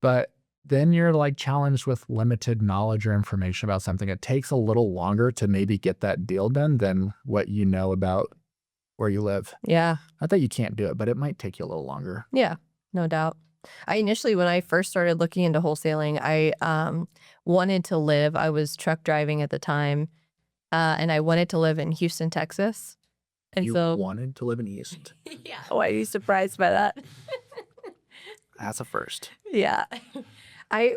Speaker 2: but then you're, like, challenged with limited knowledge or information about something. It takes a little longer to maybe get that deal done than what you know about where you live.
Speaker 1: Yeah.
Speaker 2: Not that you can't do it, but it might take you a little longer.
Speaker 1: Yeah. No doubt. When I first started looking into wholesaling, I wanted to live, I was truck driving at the time, and I wanted to live in Houston, Texas. And
Speaker 2: You
Speaker 1: so,
Speaker 2: wanted to live in East.
Speaker 1: yeah. Why are you surprised by that?
Speaker 2: That's a first.
Speaker 1: Yeah. I,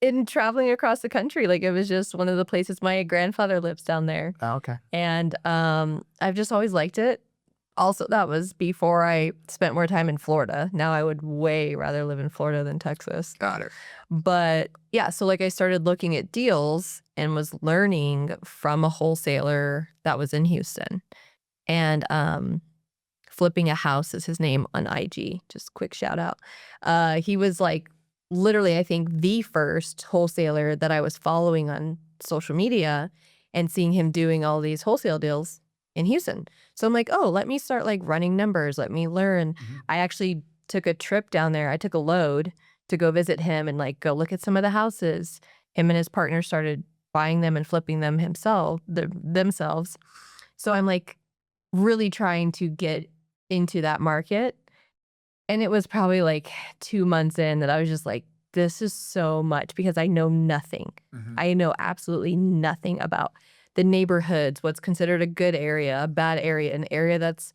Speaker 1: in traveling across the country, like it was just one of the places my grandfather lives down there.
Speaker 2: Oh, okay.
Speaker 1: And I've just always liked it. Also, that was before I spent more time in Florida. Now I would way rather live in Florida than Texas.
Speaker 2: Got it.
Speaker 1: But yeah, so like I started looking at deals and was learning from a wholesaler that was in Houston. And Flipping a House is his name on IG. Just quick shout out. He was like literally, I think, the first wholesaler that I was following on social media and seeing him doing all these wholesale deals in Houston. So I'm like, oh, let me start like running numbers. Let me learn.
Speaker 2: Mhm.
Speaker 1: I actually took a trip down there. I took a load to go visit him and like go look at some of the houses. Him and his partner started buying them and flipping them themselves. So I'm like really trying to get into that market. And it was probably like 2 months in that I was just like, this is so much because I know nothing.
Speaker 2: Mhm.
Speaker 1: I know absolutely nothing about the neighborhoods, what's considered a good area, a bad area, an area that's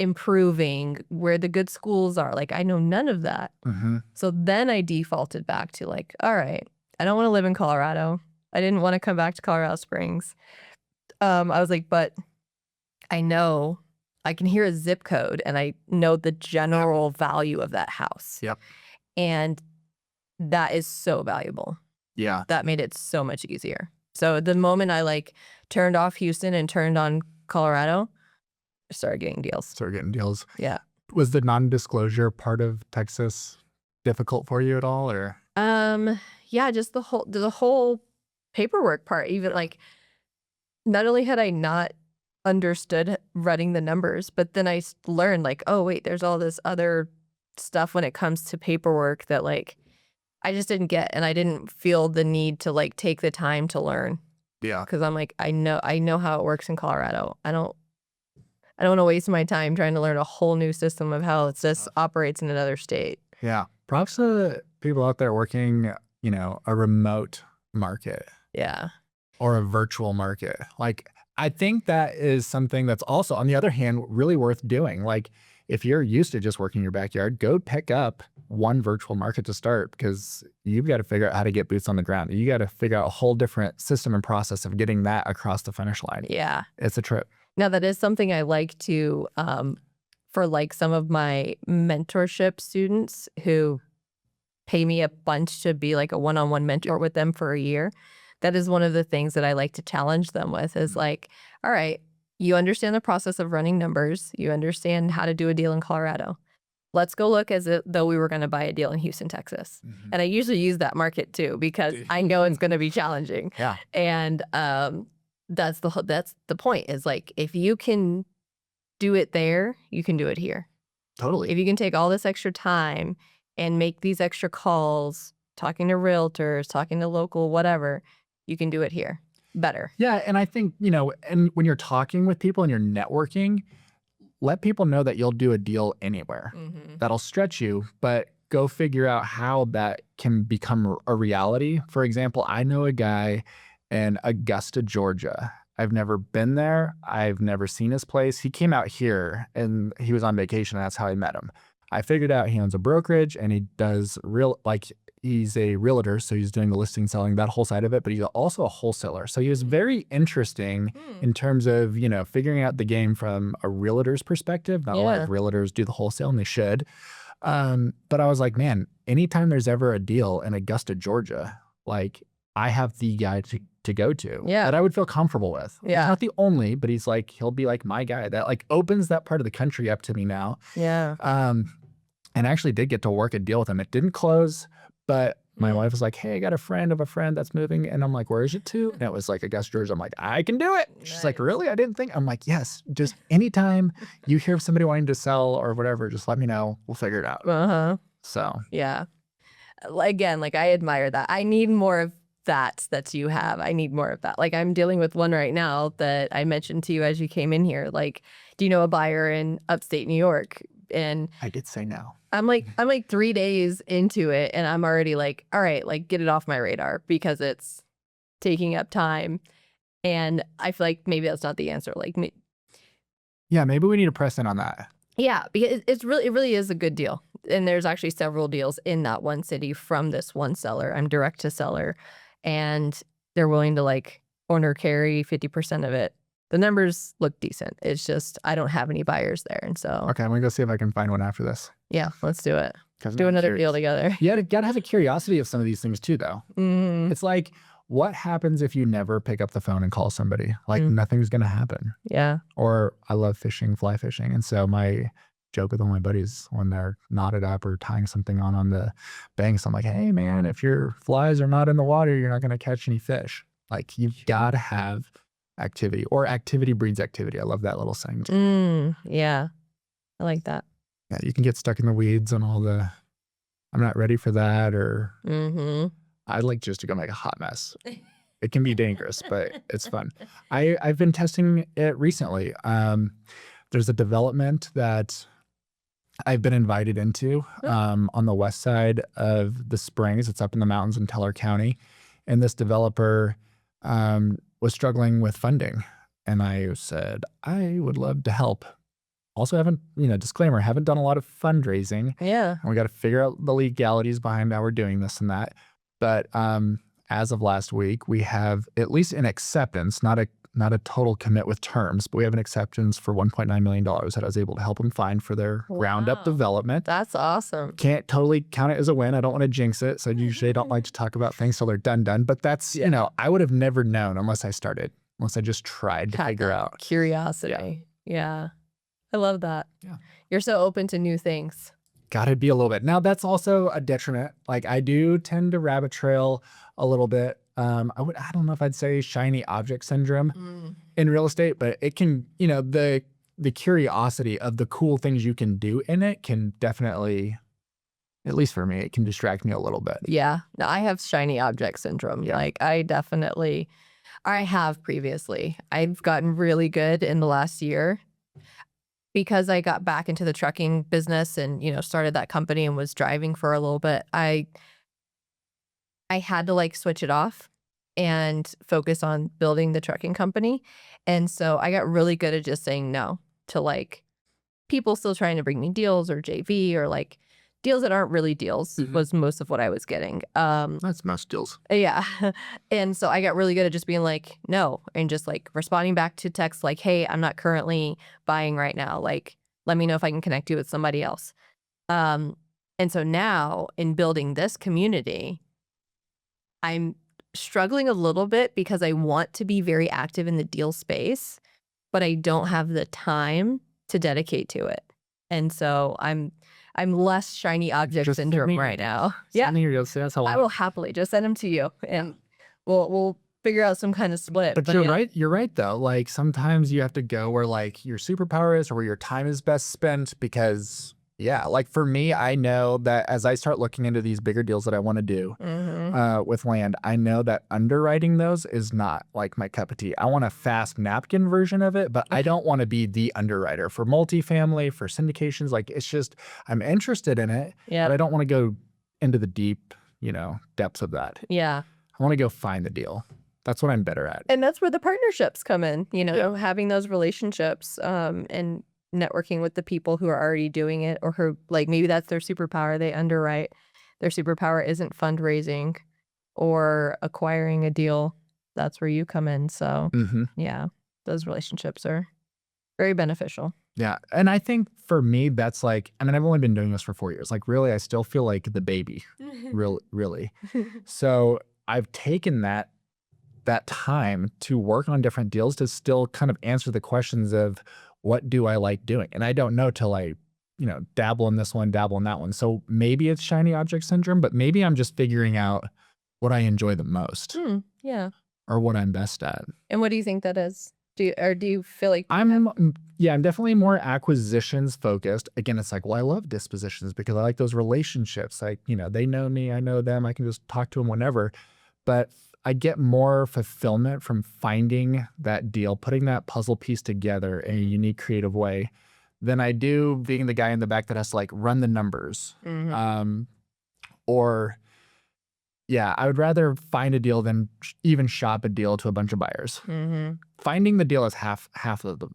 Speaker 1: improving, where the good schools are. Like, I know none of that.
Speaker 2: Mhm.
Speaker 1: So then I defaulted back to like, all right, I don't want to live in Colorado. I didn't want to come back to Colorado Springs. I was like, but I know I can hear a zip code and I know the general value of that house.
Speaker 2: Yep.
Speaker 1: And that is so valuable.
Speaker 2: Yeah.
Speaker 1: That made it so much easier. So the moment I like turned off Houston and turned on Colorado, I started getting deals.
Speaker 2: Start getting deals.
Speaker 1: Yeah.
Speaker 2: Was the non-disclosure part of Texas difficult for you at all, or?
Speaker 1: Yeah, just the whole paperwork part. Even like, not only had I not understood running the numbers, but then I learned like, oh wait, there's all this other stuff when it comes to paperwork that like I just didn't get, and I didn't feel the need to like take the time to learn
Speaker 2: Yeah.
Speaker 1: because I'm like, I know how it works in Colorado. I don't want to waste my time trying to learn a whole new system of how this operates in another state.
Speaker 2: Yeah. Props to people out there working a remote market
Speaker 1: Yeah.
Speaker 2: or a virtual market. Like, I think that is something that's also, on the other hand, really worth doing. Like, if you're used to just working in your backyard, go pick up one virtual market to start, because you've got to figure out how to get boots on the ground. You got to figure out a whole different system and process of getting that across the finish line.
Speaker 1: Yeah.
Speaker 2: It's a trip.
Speaker 1: Now that is something I like to, for like some of my mentorship students who pay me a bunch to be like a one-on-one mentor with them for a year. That is one of the things that I like to challenge them with is like, all right, you understand the process of running numbers. You understand how to do a deal in Colorado. Let's go look as though we were going to buy a deal in Houston, Texas. And I usually use that market too, because I know it's going to be challenging.
Speaker 2: Yeah.
Speaker 1: And that's the point is like, if you can do it there, you can do it here.
Speaker 2: Totally.
Speaker 1: If you can take all this extra time and make these extra calls, talking to realtors, talking to local, whatever, you can do it here better.
Speaker 2: Yeah. And I think, and when you're talking with people and you're networking, let people know that you'll do a deal anywhere. That'll stretch you, but go figure out how that can become a reality. For example, I know a guy in Augusta, Georgia. I've never been there. I've never seen his place. He came out here and he was on vacation. And that's how I met him. I figured out he owns a brokerage and he does he's a realtor. So he's doing the listing, selling, that whole side of it, but he's also a wholesaler. So he was very interesting in terms of, figuring out the game from a realtor's perspective. Not a lot of realtors do the wholesale, and they should. But I was like, man, anytime there's ever a deal in Augusta, Georgia, like, I have the guy to go to that I would feel comfortable with. He's not the only, but he'll be like my guy. That like opens that part of the country up to me now.
Speaker 1: Yeah.
Speaker 2: And I actually did get to work a deal with him. It didn't close, but my wife was like, hey, I got a friend of a friend that's moving. And I'm like, where is it to? And it was like Augusta, Georgia. I'm like, I can do it. She's like, really? I didn't think. I'm like, yes, just anytime you hear of somebody wanting to sell or whatever, just let me know. We'll figure it out. So.
Speaker 1: Yeah. Again, like, I admire that. I need more of that you have. I need more of that. Like, I'm dealing with one right now that I mentioned to you as you came in here. Like, do you know a buyer in upstate New York? And
Speaker 2: I did say no.
Speaker 1: I'm like 3 days into it and I'm already like, all right, like, get it off my radar because it's taking up time. And I feel like maybe that's not the answer. Like,
Speaker 2: yeah, maybe we need to press in on that.
Speaker 1: Yeah, because it really is a good deal. And there's actually several deals in that one city from this one seller. I'm direct to seller, and they're willing to like owner carry 50% of it. The numbers look decent. It's just I don't have any buyers there, and so
Speaker 2: okay, I'm gonna go see if I can find one after this.
Speaker 1: Yeah, let's do it. Do another deal together.
Speaker 2: Yeah, you gotta have a curiosity of some of these things too, though. It's like, what happens if you never pick up the phone and call somebody? Like, nothing's gonna happen.
Speaker 1: Yeah.
Speaker 2: Or I love fishing, fly fishing, and so my joke with all my buddies when they're knotted up or tying something on the banks, I'm like, hey man, if your flies are not in the water, you're not gonna catch any fish. Like, you've gotta have activity, or activity breeds activity. I love that little saying.
Speaker 1: Yeah, I like that.
Speaker 2: Yeah, you can get stuck in the weeds on all the, I'm not ready for that, or I'd like just to go make a hot mess. It can be dangerous, but it's fun. I've been testing it recently. There's a development that I've been invited into on the west side of the Springs. It's up in the mountains in Teller County. And this developer was struggling with funding. And I said, I would love to help. Also haven't, disclaimer, haven't done a lot of fundraising.
Speaker 1: Yeah.
Speaker 2: And we got to figure out the legalities behind how we're doing this and that. But as of last week, we have at least an acceptance, not a total commit with terms, but we have an acceptance for $1.9 million that I was able to help them find for their ground up development.
Speaker 1: That's awesome.
Speaker 2: Can't totally count it as a win. I don't want to jinx it. So usually I don't like to talk about things till they're done. But that's, I would have never known unless I just tried to figure out.
Speaker 1: Curiosity. Yeah. I love that.
Speaker 2: Yeah.
Speaker 1: You're so open to new things.
Speaker 2: Gotta be a little bit. Now that's also a detriment. Like, I do tend to rabbit trail a little bit. I don't know if I'd say shiny object syndrome in real estate, but it can, the curiosity of the cool things you can do in it can definitely, at least for me, it can distract me a little bit.
Speaker 1: Yeah. No, I have shiny object syndrome. Yeah. Like, I have previously. I've gotten really good in the last year because I got back into the trucking business and, started that company and was driving for a little bit. I I had to like switch it off and focus on building the trucking company. And so I got really good at just saying no to like people still trying to bring me deals or JV or like deals that aren't really deals was most of what I was getting.
Speaker 2: That's most deals.
Speaker 1: Yeah. And so I got really good at just being like, no, and just like responding back to texts like, hey, I'm not currently buying right now. Like, let me know if I can connect you with somebody else. Um, and so now in building this community, I'm struggling a little bit because I want to be very active in the deal space, but I don't have the time to dedicate to it. And so I'm less shiny object
Speaker 2: Just send
Speaker 1: syndrome
Speaker 2: me
Speaker 1: right now.
Speaker 2: Send
Speaker 1: Yeah,
Speaker 2: me your deals. That's how
Speaker 1: I will happily just send them to you, and we'll figure out some kind of split.
Speaker 2: But
Speaker 1: But
Speaker 2: you're
Speaker 1: yeah.
Speaker 2: right. You're right, though. Like sometimes you have to go where like your superpower is or where your time is best spent because, yeah, like for me, I know that as I start looking into these bigger deals that I want to do with land, I know that underwriting those is not like my cup of tea. I want a fast napkin version of it, but I don't want to be the underwriter for multifamily, for syndications. Like it's just, I'm interested in it,
Speaker 1: Yeah.
Speaker 2: but I don't want to go into the deep, depths of that.
Speaker 1: Yeah.
Speaker 2: I want to go find the deal. That's what I'm better at.
Speaker 1: And that's where the partnerships come in, having those relationships and networking with the people who are already doing it or who like maybe that's their superpower. They underwrite. Their superpower isn't fundraising or acquiring a deal. That's where you come in. So yeah, those relationships are very beneficial.
Speaker 2: Yeah. And I think for me, that's like, I mean, I've only been doing this for 4 years. Like really, I still feel like the baby, really. So I've taken that time to work on different deals to still kind of answer the questions of what do I like doing? And I don't know till I, dabble in this one, dabble in that one. So maybe it's shiny object syndrome, but maybe I'm just figuring out what I enjoy the most
Speaker 1: Yeah.
Speaker 2: or what I'm best at.
Speaker 1: And what do you think that is? Do you feel like
Speaker 2: I'm definitely more acquisitions focused. Again, it's like, well, I love dispositions because I like those relationships. Like, they know me, I know them. I can just talk to them whenever. But I get more fulfillment from finding that deal, putting that puzzle piece together in a unique, creative way than I do being the guy in the back that has to like run the numbers. Or yeah, I would rather find a deal than even shop a deal to a bunch of buyers. Finding the deal is half of the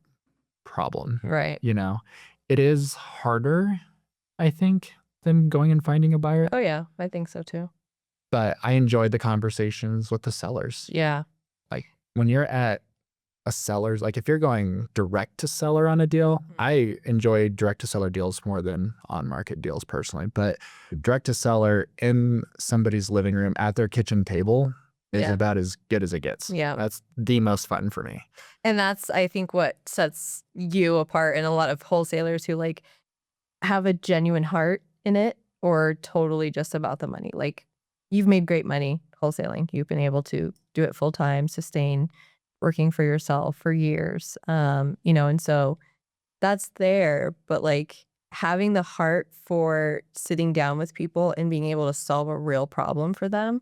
Speaker 2: problem.
Speaker 1: Right.
Speaker 2: It is harder, I think, than going and finding a buyer.
Speaker 1: Oh yeah, I think so too.
Speaker 2: But I enjoyed the conversations with the sellers.
Speaker 1: Yeah.
Speaker 2: Like when you're at a seller's, like if you're going direct to seller on a deal, I enjoy direct to seller deals more than on market deals personally. But direct to seller in somebody's living room at their kitchen table is about as good as it gets.
Speaker 1: Yeah.
Speaker 2: That's the most fun for me.
Speaker 1: And that's, I think, what sets you apart and a lot of wholesalers who like have a genuine heart in it or totally just about the money. Like you've made great money wholesaling. You've been able to do it full time, sustain working for yourself for years. And so that's there, but like having the heart for sitting down with people and being able to solve a real problem for them,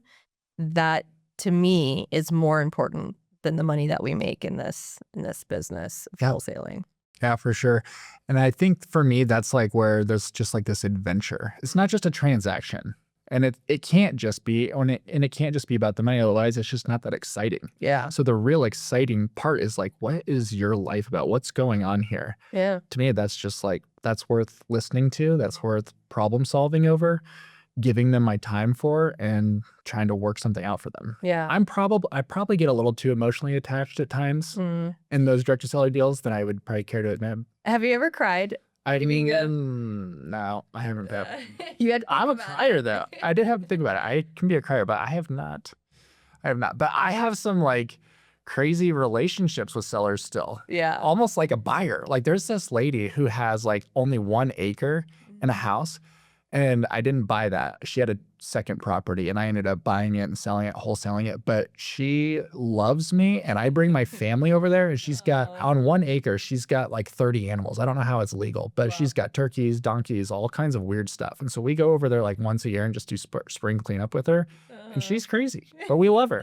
Speaker 1: that to me is more important than the money that we make in this business of wholesaling.
Speaker 2: Yeah, for sure. And I think for me, that's like where there's just like this adventure. It's not just a transaction. And it can't just be, and it can't just be about the money. Otherwise, it's just not that exciting.
Speaker 1: Yeah.
Speaker 2: So the real exciting part is like, what is your life about? What's going on here?
Speaker 1: Yeah.
Speaker 2: To me, that's just like, that's worth listening to. That's worth problem solving over, giving them my time for, and trying to work something out for them.
Speaker 1: Yeah.
Speaker 2: I probably get a little too emotionally attached at times in those direct to seller deals than I would probably care to admit.
Speaker 1: Have you ever cried?
Speaker 2: I mean, no, I haven't. I'm a crier though. I did have to think about it. I can be a crier, but I have not. But I have some like crazy relationships with sellers still.
Speaker 1: Yeah.
Speaker 2: Almost like a buyer. Like there's this lady who has like only 1 acre and a house. And I didn't buy that. She had a second property and I ended up buying it and selling it, wholesaling it. But she loves me and I bring my family over there and she's got, on 1 acre, she's got like 30 animals. I don't know how it's legal, but she's got turkeys, donkeys, all kinds of weird stuff. And so we go over there like once a year and just do spring cleanup with her. And she's crazy, but we love her.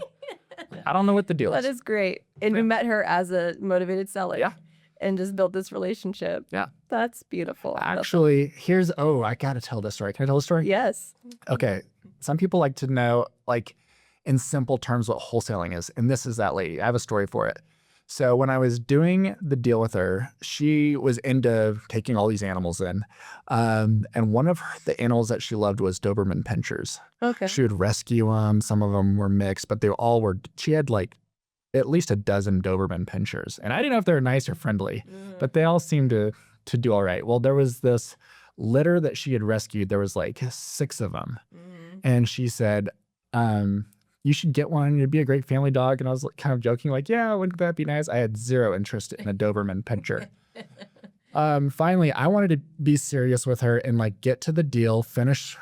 Speaker 2: I don't know what the deal is.
Speaker 1: That is great. And you met her as a motivated seller.
Speaker 2: Yeah.
Speaker 1: And just built this relationship.
Speaker 2: Yeah.
Speaker 1: That's beautiful.
Speaker 2: Actually, I got to tell this story. Can I tell the story?
Speaker 1: Yes.
Speaker 2: Okay. some people like to know, like in simple terms, what wholesaling is. And this is that lady. I have a story for it. So when I was doing the deal with her, she was into taking all these animals in. And one of the animals that she loved was Doberman pinschers.
Speaker 1: Okay.
Speaker 2: She would rescue them. Some of them were mixed, but they all were, she had like at least a dozen Doberman pinschers. And I didn't know if they were nice or friendly, but they all seemed to do all right. Well, there was this litter that she had rescued. There was like 6 of them. And she said, you should get one. It'd be a great family dog. And I was like, kind of joking, like, yeah, wouldn't that be nice? I had zero interest in a Doberman pinscher. Finally, I wanted to be serious with her and like get to the deal,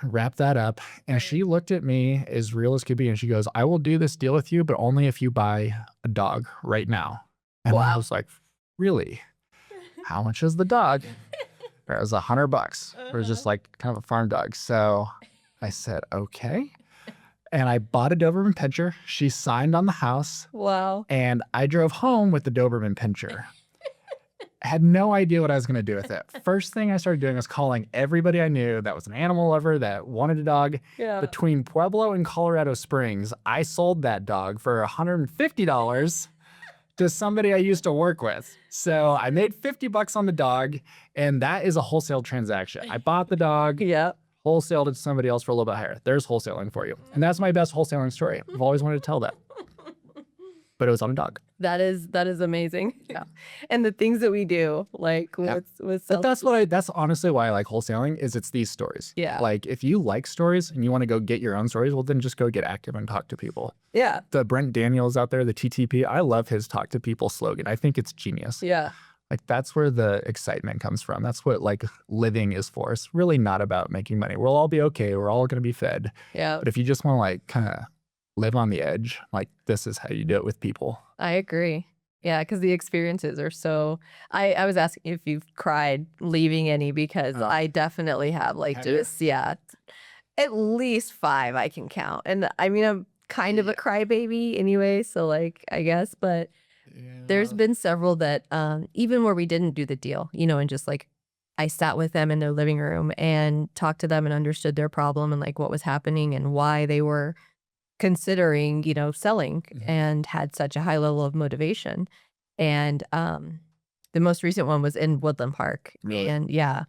Speaker 2: wrap that up. And she looked at me as real as could be. And she goes, I will do this deal with you, but only if you buy a dog right now. And I was like, really? How much is the dog? It was $100. It was just like kind of a farm dog. So I said, okay. And I bought a Doberman pinscher. She signed on the house.
Speaker 1: Wow.
Speaker 2: And I drove home with the Doberman pinscher. I had no idea what I was going to do with it. First thing I started doing was calling everybody I knew that was an animal lover that wanted a dog.
Speaker 1: Yeah.
Speaker 2: Between Pueblo and Colorado Springs, I sold that dog for $150 to somebody I used to work with. So I made $50 on the dog, and that is a wholesale transaction. I bought the dog.
Speaker 1: Yeah.
Speaker 2: Wholesaled it to somebody else for a little bit higher. There's wholesaling for you. And that's my best wholesaling story. I've always wanted to tell that. But it was on a dog.
Speaker 1: That is amazing.
Speaker 2: Yeah.
Speaker 1: And the things that we do, like with
Speaker 2: But that's honestly why I like wholesaling, is it's these stories.
Speaker 1: Yeah.
Speaker 2: Like if you like stories and you want to go get your own stories, well then just go get active and talk to people.
Speaker 1: Yeah.
Speaker 2: The Brent Daniels out there, the TTP, I love his talk to people slogan. I think it's genius.
Speaker 1: Yeah.
Speaker 2: Like that's where the excitement comes from. That's what like living is for. It's really not about making money. We'll all be okay. We're all going to be fed.
Speaker 1: Yeah.
Speaker 2: But if you just want to like kind of live on the edge, like this is how you do it with people.
Speaker 1: I agree. Yeah, because the experiences are so. I was asking if you've cried leaving any, because I definitely have. Like,
Speaker 2: Have
Speaker 1: just yeah, at least 5 I can count. And I mean, I'm kind of a crybaby anyway, so like I guess, but there's been several that even where we didn't do the deal, and just like I sat with them in their living room and talked to them and understood their problem and like what was happening and why they were considering, selling, and had such a high level of motivation. And the most recent one was in Woodland Park.
Speaker 2: Really?
Speaker 1: And yeah.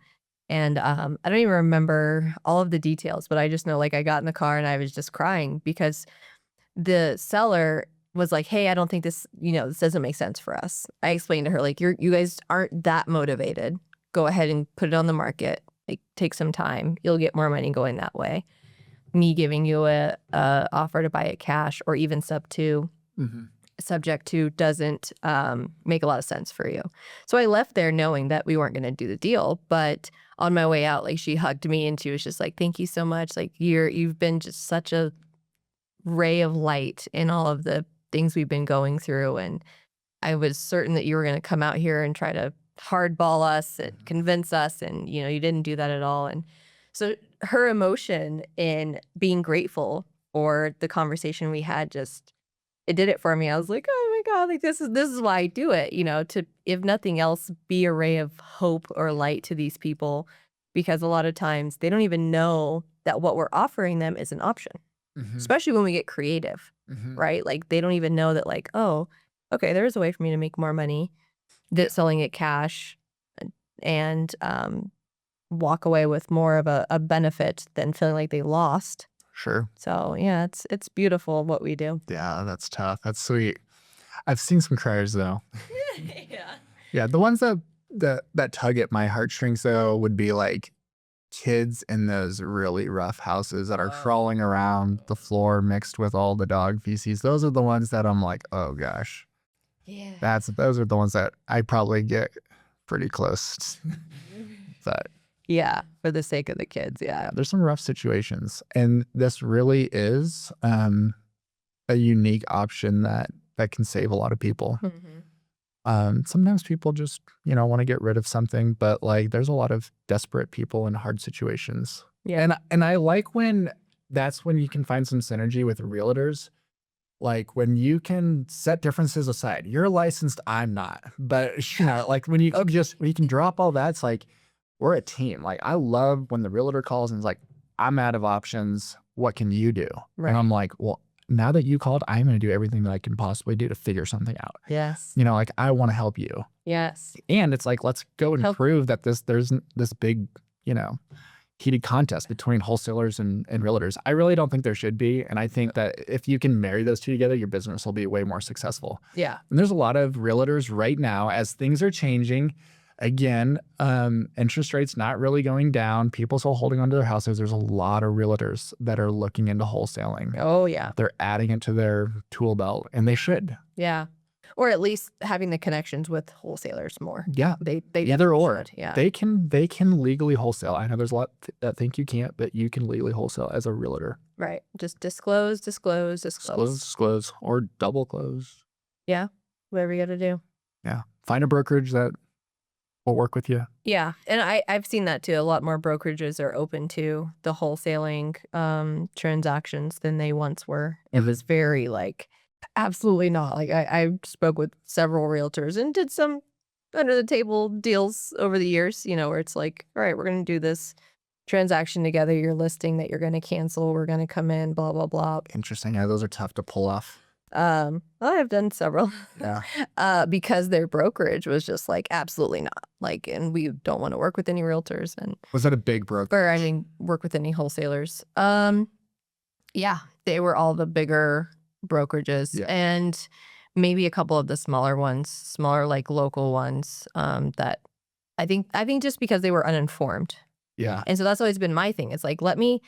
Speaker 1: And I don't even remember all of the details, but I just know like I got in the car and I was just crying because the seller was like, hey, I don't think this, this doesn't make sense for us. I explained to her, like, you guys aren't that motivated. Go ahead and put it on the market. Like, take some time. You'll get more money going that way. Me giving you a offer to buy it cash or even subject to doesn't make a lot of sense for you. So I left there knowing that we weren't going to do the deal. But on my way out, like she hugged me and she was just like, thank you so much. Like you've been just such a ray of light in all of the things we've been going through. And I was certain that you were going to come out here and try to hardball us and convince us. And, you didn't do that at all. And so her emotion in being grateful for the conversation we had, it did it for me. I was like, oh my God, like this is why I do it, to, if nothing else, be a ray of hope or light to these people, because a lot of times they don't even know that what we're offering them is an option, especially when we get creative, right? Like they don't even know that like, oh, okay, there's a way for me to make more money selling it cash and walk away with more of a benefit than feeling like they lost.
Speaker 2: Sure.
Speaker 1: So yeah, it's beautiful what we do.
Speaker 2: Yeah, that's tough. That's sweet. I've seen some criers though.
Speaker 1: Yeah.
Speaker 2: Yeah, the ones that tug at my heartstrings though would be like kids in those really rough houses that are crawling around the floor mixed with all the dog feces. Those are the ones that I'm like, oh gosh.
Speaker 1: Yeah.
Speaker 2: Those are the ones that I probably get pretty close. But
Speaker 1: yeah, for the sake of the kids. Yeah.
Speaker 2: there's some rough situations, and this really is a unique option that can save a lot of people. Sometimes people just want to get rid of something, but like there's a lot of desperate people in hard situations.
Speaker 1: Yeah.
Speaker 2: And I like when that's when you can find some synergy with realtors. Like when you can set differences aside. You're licensed, I'm not. But like when you can drop all that, it's like we're a team. Like I love when the realtor calls and is like, I'm out of options. what can you do?
Speaker 1: Right.
Speaker 2: And I'm like, well, now that you called, I'm going to do everything that I can possibly do to figure something out.
Speaker 1: Yes.
Speaker 2: You know, like I want to help you.
Speaker 1: Yes.
Speaker 2: And it's like, let's go and prove that there's this big, you know, heated contest between wholesalers and realtors. I really don't think there should be. And I think that if you can marry those two together, your business will be way more successful.
Speaker 1: Yeah.
Speaker 2: And there's a lot of realtors right now as things are changing. Again, interest rates not really going down. People still holding onto their houses. There's a lot of realtors that are looking into wholesaling.
Speaker 1: Oh, yeah.
Speaker 2: They're adding it to their tool belt, and they should.
Speaker 1: Yeah. Or at least having the connections with wholesalers more.
Speaker 2: Yeah.
Speaker 1: They
Speaker 2: Either or.
Speaker 1: should. Yeah.
Speaker 2: They can legally wholesale. I know there's a lot that think you can't, but you can legally wholesale as a realtor.
Speaker 1: Right. Just disclose.
Speaker 2: Disclose, or double close.
Speaker 1: Yeah. Whatever you got to do.
Speaker 2: Yeah. Find a brokerage that will work with you.
Speaker 1: Yeah. And I've seen that too. A lot more brokerages are open to the wholesaling transactions than they once were. It was very like, absolutely not. Like I spoke with several realtors and did some under the table deals over the years, you know, where it's like, all right, we're going to do this transaction together. Your listing that you're going to cancel. We're going to come in, blah, blah, blah.
Speaker 2: Interesting. Yeah, those are tough to pull off.
Speaker 1: I've done several.
Speaker 2: Yeah.
Speaker 1: Because their brokerage was just like, absolutely not. Like, and we don't want to work with any realtors. And
Speaker 2: was that a big broker?
Speaker 1: or I mean, work with any wholesalers. Yeah, they were all the bigger brokerages and maybe a couple of the smaller ones, smaller like local ones. That I think just because they were uninformed.
Speaker 2: Yeah.
Speaker 1: And so that's always been my thing. It's like, let me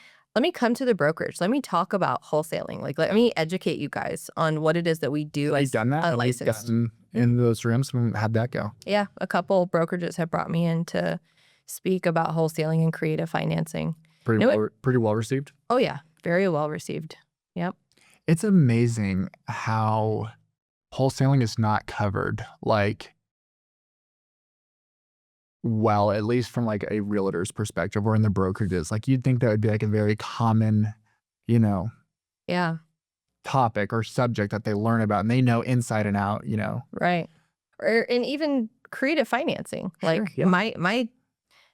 Speaker 1: come to the brokerage. Let me talk about wholesaling. Like, let me educate you guys on what it is that we do.
Speaker 2: You've done that? We've gotten in those rooms and how'd that go?
Speaker 1: Yeah. A couple brokerages have brought me in to speak about wholesaling and creative financing.
Speaker 2: Pretty well received?
Speaker 1: Oh, yeah. Very well received. Yep.
Speaker 2: It's amazing how wholesaling is not covered. Like, well, at least from like a realtor's perspective or in the brokerages, like you'd think that would be like a very common, you know, topic or subject that they learn about and they know inside and out, you know.
Speaker 1: Right. And even creative financing. Like my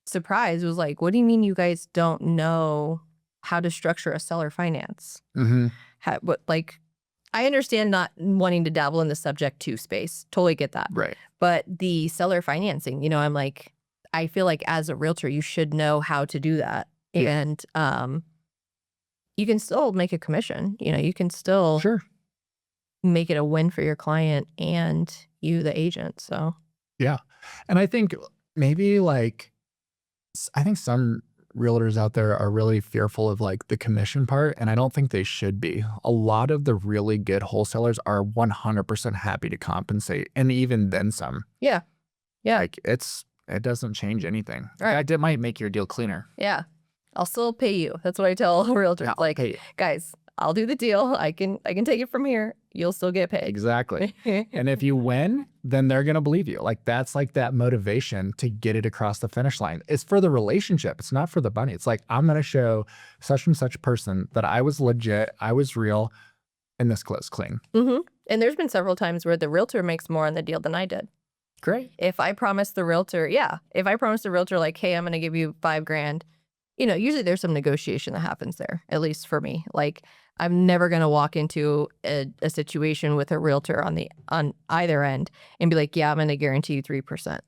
Speaker 1: surprise was like, what do you mean you guys don't know how to structure a seller finance? Like, I understand not wanting to dabble in the subject to space. Totally get that.
Speaker 2: Right.
Speaker 1: But the seller financing, you know, I'm like, I feel like as a realtor, you should know how to do that.
Speaker 2: Yeah.
Speaker 1: And you can still make a commission. You know, you can still make it a win for your client and you, the agent. So,
Speaker 2: yeah. And I think maybe like, I think some realtors out there are really fearful of like the commission part. And I don't think they should be. A lot of the really good wholesalers are 100% happy to compensate. And even then some.
Speaker 1: Yeah. Yeah.
Speaker 2: Like it doesn't change anything.
Speaker 1: Right.
Speaker 2: In fact, it might make your deal cleaner.
Speaker 1: Yeah. I'll still pay you. That's what I tell realtors.
Speaker 2: Yeah,
Speaker 1: like, guys, I'll do the deal. I can take it from here. You'll still get paid.
Speaker 2: Exactly. And if you win, then they're going to believe you. Like that's like that motivation to get it across the finish line. It's for the relationship. It's not for the money. It's like, I'm going to show such and such person that I was legit, I was real, and this closed clean.
Speaker 1: And there's been several times where the realtor makes more on the deal than I did.
Speaker 2: Great.
Speaker 1: If I promise the realtor, like, hey, I'm going to give you $5,000, you know, usually there's some negotiation that happens there, at least for me. Like, I'm never going to walk into a situation with a realtor on either end and be like, yeah, I'm going to guarantee you 3%.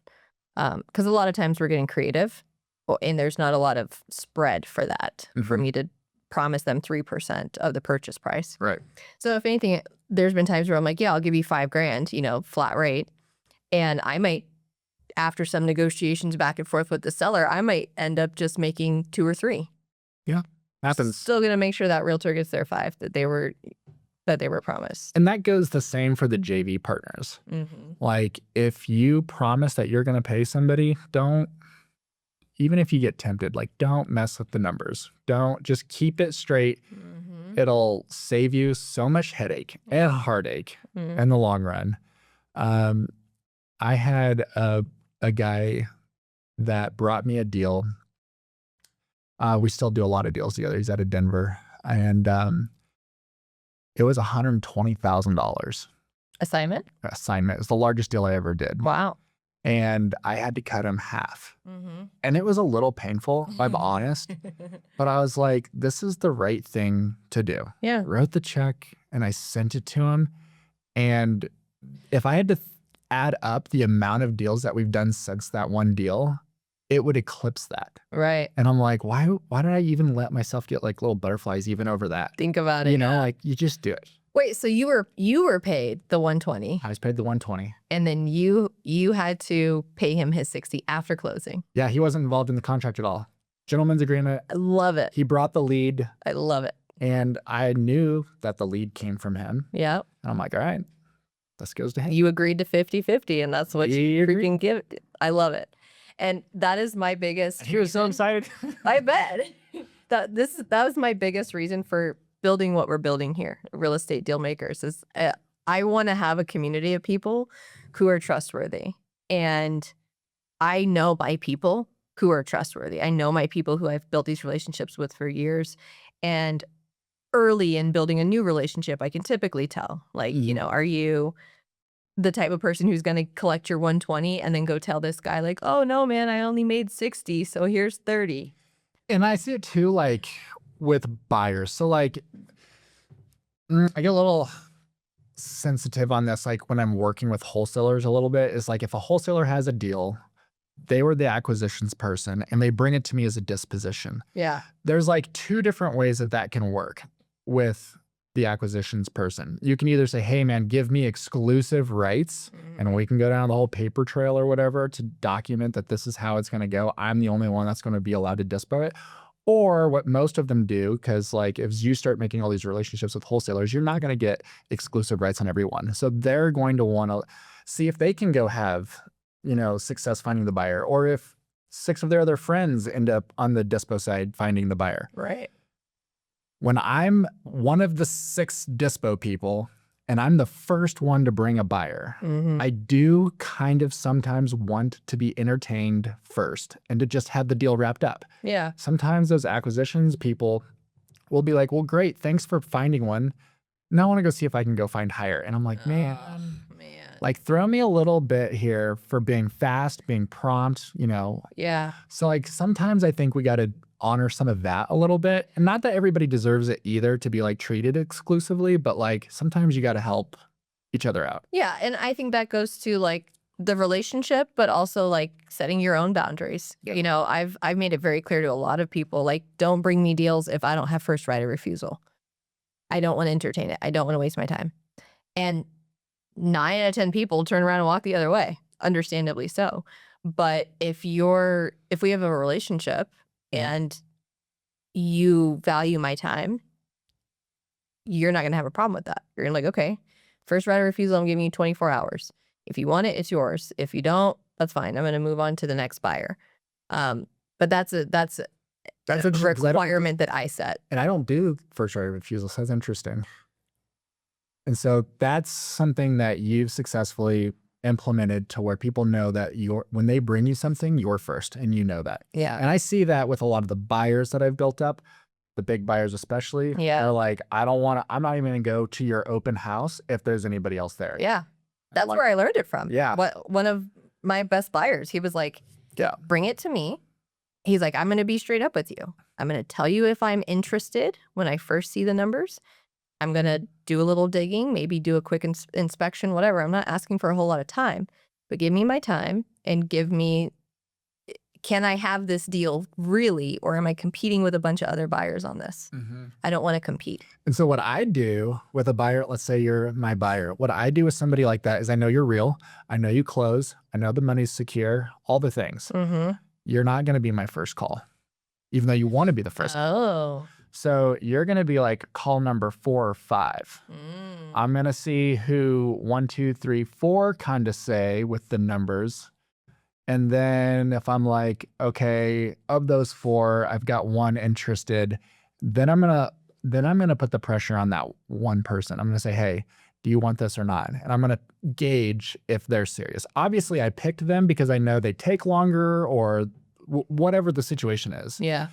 Speaker 1: Because a lot of times we're getting creative and there's not a lot of spread for that, for me to promise them 3% of the purchase price.
Speaker 2: Right.
Speaker 1: So if anything, there's been times where I'm like, yeah, I'll give you $5,000, you know, flat rate. And I might, after some negotiations back and forth with the seller, I might end up just making 2 or 3.
Speaker 2: Yeah. Happens.
Speaker 1: Still going to make sure that realtor gets their 5 that they were promised.
Speaker 2: And that goes the same for the JV partners. Like if you promise that you're going to pay somebody, even if you get tempted, like don't mess with the numbers. Just keep it straight. It'll save you so much headache and heartache in the long run. I had a guy that brought me a deal. We still do a lot of deals together. He's out of Denver. And it was $120,000.
Speaker 1: Assignment?
Speaker 2: It was the largest deal I ever did.
Speaker 1: Wow.
Speaker 2: and I had to cut him half.
Speaker 1: Mm-hmm.
Speaker 2: And it was a little painful, if I'm honest, but I was like, this is the right thing to do.
Speaker 1: Yeah.
Speaker 2: Wrote the check and I sent it to him. And if I had to add up the amount of deals that we've done since that one deal, it would eclipse that.
Speaker 1: Right.
Speaker 2: And I'm like, why did I even let myself get like little butterflies even over that?
Speaker 1: Think about it.
Speaker 2: You know, like you just do it.
Speaker 1: Wait, so you were paid the 120,
Speaker 2: I was paid the 120.
Speaker 1: and then you had to pay him his 60 after closing.
Speaker 2: Yeah, he wasn't involved in the contract at all. Gentleman's agreement.
Speaker 1: I love it.
Speaker 2: He brought the lead.
Speaker 1: I love it.
Speaker 2: And I knew that the lead came from him.
Speaker 1: Yeah.
Speaker 2: And I'm like, all right, this goes to him.
Speaker 1: You agreed to 50-50, and that's what
Speaker 2: He
Speaker 1: you
Speaker 2: agreed.
Speaker 1: freaking give. I love it. And that is my biggest.
Speaker 2: He was so excited.
Speaker 1: I bet that was my biggest reason for building what we're building here, Real Estate Deal Makers, is I want to have a community of people who are trustworthy. And I know my people who are trustworthy. I know my people who I've built these relationships with for years. And early in building a new relationship, I can typically tell, like, you know, are you the type of person who's going to collect your 120 and then go tell this guy like, oh no, man, I only made 60, so here's 30.
Speaker 2: And I see it too, like with buyers. So like, I get a little sensitive on this. Like when I'm working with wholesalers a little bit, is like if a wholesaler has a deal, they were the acquisitions person and they bring it to me as a disposition.
Speaker 1: Yeah.
Speaker 2: There's like two different ways that can work with the acquisitions person. You can either say, hey man, give me exclusive rights and we can go down the whole paper trail or whatever to document that this is how it's going to go. I'm the only one that's going to be allowed to dispo it. Or what most of them do, because like if you start making all these relationships with wholesalers, you're not going to get exclusive rights on everyone. So they're going to want to see if they can go have, you know, success finding the buyer, or if 6 of their other friends end up on the dispo side finding the buyer.
Speaker 1: Right.
Speaker 2: When I'm one of the 6 dispo people and I'm the first one to bring a buyer, I do kind of sometimes want to be entertained first and to just have the deal wrapped up.
Speaker 1: Yeah.
Speaker 2: Sometimes those acquisitions people will be like, well, great, thanks for finding one. Now I want to go see if I can go find higher. And I'm like, man, like throw me a little bit here for being fast, being prompt, you know.
Speaker 1: Yeah.
Speaker 2: So like sometimes I think we got to honor some of that a little bit. And not that everybody deserves it either to be like treated exclusively, but like sometimes you got to help each other out.
Speaker 1: Yeah. And I think that goes to like the relationship, but also like setting your own boundaries.
Speaker 2: Yeah.
Speaker 1: You know, I've made it very clear to a lot of people, like, don't bring me deals if I don't have first right of refusal. I don't want to entertain it. I don't want to waste my time. And 9 out of 10 people turn around and walk the other way, understandably so. But if we have a relationship and you value my time, you're not going to have a problem with that. You're going to like, okay, first right of refusal, I'm giving you 24 hours. If you want it, it's yours. If you don't, that's fine. I'm going to move on to the next buyer. But that's a requirement that I set.
Speaker 2: And I don't do first right of refusal, so that's interesting. And so that's something that you've successfully implemented to where people know that when they bring you something, you're first, and you know that.
Speaker 1: Yeah.
Speaker 2: And I see that with a lot of the buyers that I've built up, the big buyers especially.
Speaker 1: Yeah.
Speaker 2: They're like, I'm not even going to go to your open house if there's anybody else there.
Speaker 1: Yeah. That's where I learned it from.
Speaker 2: Yeah.
Speaker 1: One of my best buyers, he was like,
Speaker 2: yeah,
Speaker 1: bring it to me. He's like, I'm going to be straight up with you. I'm going to tell you if I'm interested when I first see the numbers. I'm going to do a little digging, maybe do a quick inspection, whatever. I'm not asking for a whole lot of time, but give me my time and can I have this deal really, or am I competing with a bunch of other buyers on this? I don't want to compete.
Speaker 2: And so what I do with a buyer, let's say you're my buyer, what I do with somebody like that is I know you're real. I know you close. I know the money's secure, all the things. You're not going to be my first call, even though you want to be the first.
Speaker 1: Oh.
Speaker 2: So you're going to be like call number 4 or 5. I'm going to see who 1, 2, 3, 4 kind of say with the numbers. And then if I'm like, okay, of those 4, I've got 1 interested, then I'm going to put the pressure on that one person. I'm going to say, hey, do you want this or not? And I'm going to gauge if they're serious. Obviously, I picked them because I know they take longer or whatever the situation is.
Speaker 1: Yeah.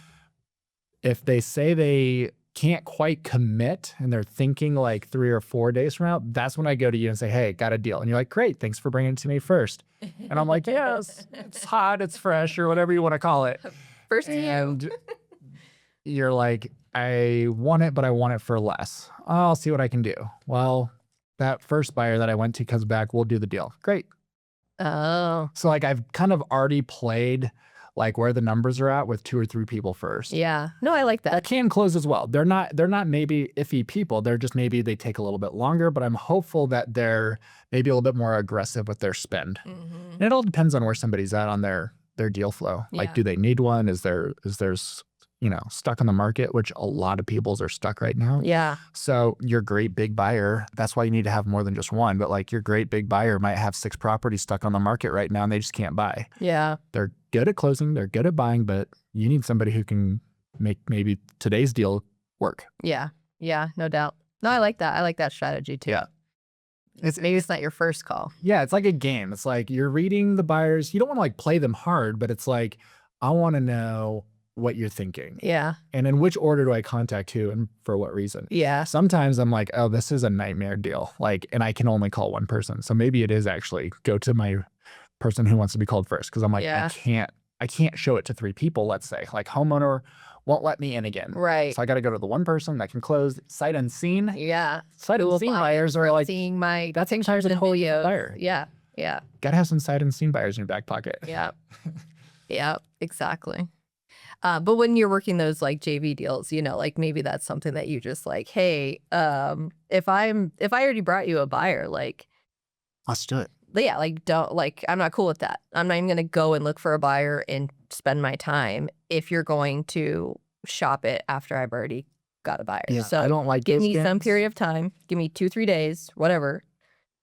Speaker 2: If they say they can't quite commit and they're thinking like 3 or 4 days from now, that's when I go to you and say, hey, got a deal. And you're like, great, thanks for bringing it to me first. And I'm like, yes, it's hot, it's fresh, or whatever you want to call it.
Speaker 1: First to you.
Speaker 2: And you're like, I want it, but I want it for less. I'll see what I can do. Well, that first buyer that I went to comes back, we'll do the deal. Great.
Speaker 1: Oh,
Speaker 2: So like I've kind of already played like where the numbers are at with 2 or 3 people first.
Speaker 1: yeah. No, I like
Speaker 2: That
Speaker 1: that.
Speaker 2: can close as well. They're not maybe iffy people. They're just maybe they take a little bit longer, but I'm hopeful that they're maybe a little bit more aggressive with their spend. And it all depends on where somebody's at on their deal flow. Like,
Speaker 1: Yeah.
Speaker 2: do they need one? Is there's stuck on the market, which a lot of people's are stuck right now.
Speaker 1: Yeah.
Speaker 2: So your great big buyer, that's why you need to have more than just one. But like your great big buyer might have 6 properties stuck on the market right now and they just can't buy.
Speaker 1: Yeah.
Speaker 2: They're good at closing, they're good at buying, but you need somebody who can make maybe today's deal work.
Speaker 1: Yeah. Yeah. No doubt. No, I like that. I like that strategy too.
Speaker 2: Yeah.
Speaker 1: Maybe it's not your first call.
Speaker 2: Yeah, it's like a game. It's like you're reading the buyers. You don't want to like play them hard, but it's like, I want to know what you're thinking.
Speaker 1: Yeah.
Speaker 2: And in which order do I contact who and for what reason?
Speaker 1: Yeah.
Speaker 2: Sometimes I'm like, oh, this is a nightmare deal. Like, and I can only call one person. So maybe it is actually go to my person who wants to be called first. Cause I'm like,
Speaker 1: Yeah.
Speaker 2: I can't show it to 3 people, let's say. Like homeowner won't let me in again.
Speaker 1: Right.
Speaker 2: So I got to go to the one person that can close sight unseen.
Speaker 1: Yeah.
Speaker 2: Sight unseen buyers are like,
Speaker 1: seeing my
Speaker 2: that's entire the whole buyer.
Speaker 1: Yeah. Yeah.
Speaker 2: Got to have some sight unseen buyers in your back pocket.
Speaker 1: Yeah. Yeah. Exactly. But when you're working those like JV deals, like maybe that's something that you just like, hey, if I already brought you a buyer, like,
Speaker 2: Let's do it.
Speaker 1: yeah, like don't like I'm not cool with that. I'm not even gonna go and look for a buyer and spend my time if you're going to shop it after I've already got a buyer.
Speaker 2: Yeah,
Speaker 1: So
Speaker 2: I don't like
Speaker 1: give
Speaker 2: those
Speaker 1: me some
Speaker 2: games.
Speaker 1: period of time, give me 2-3 days, whatever.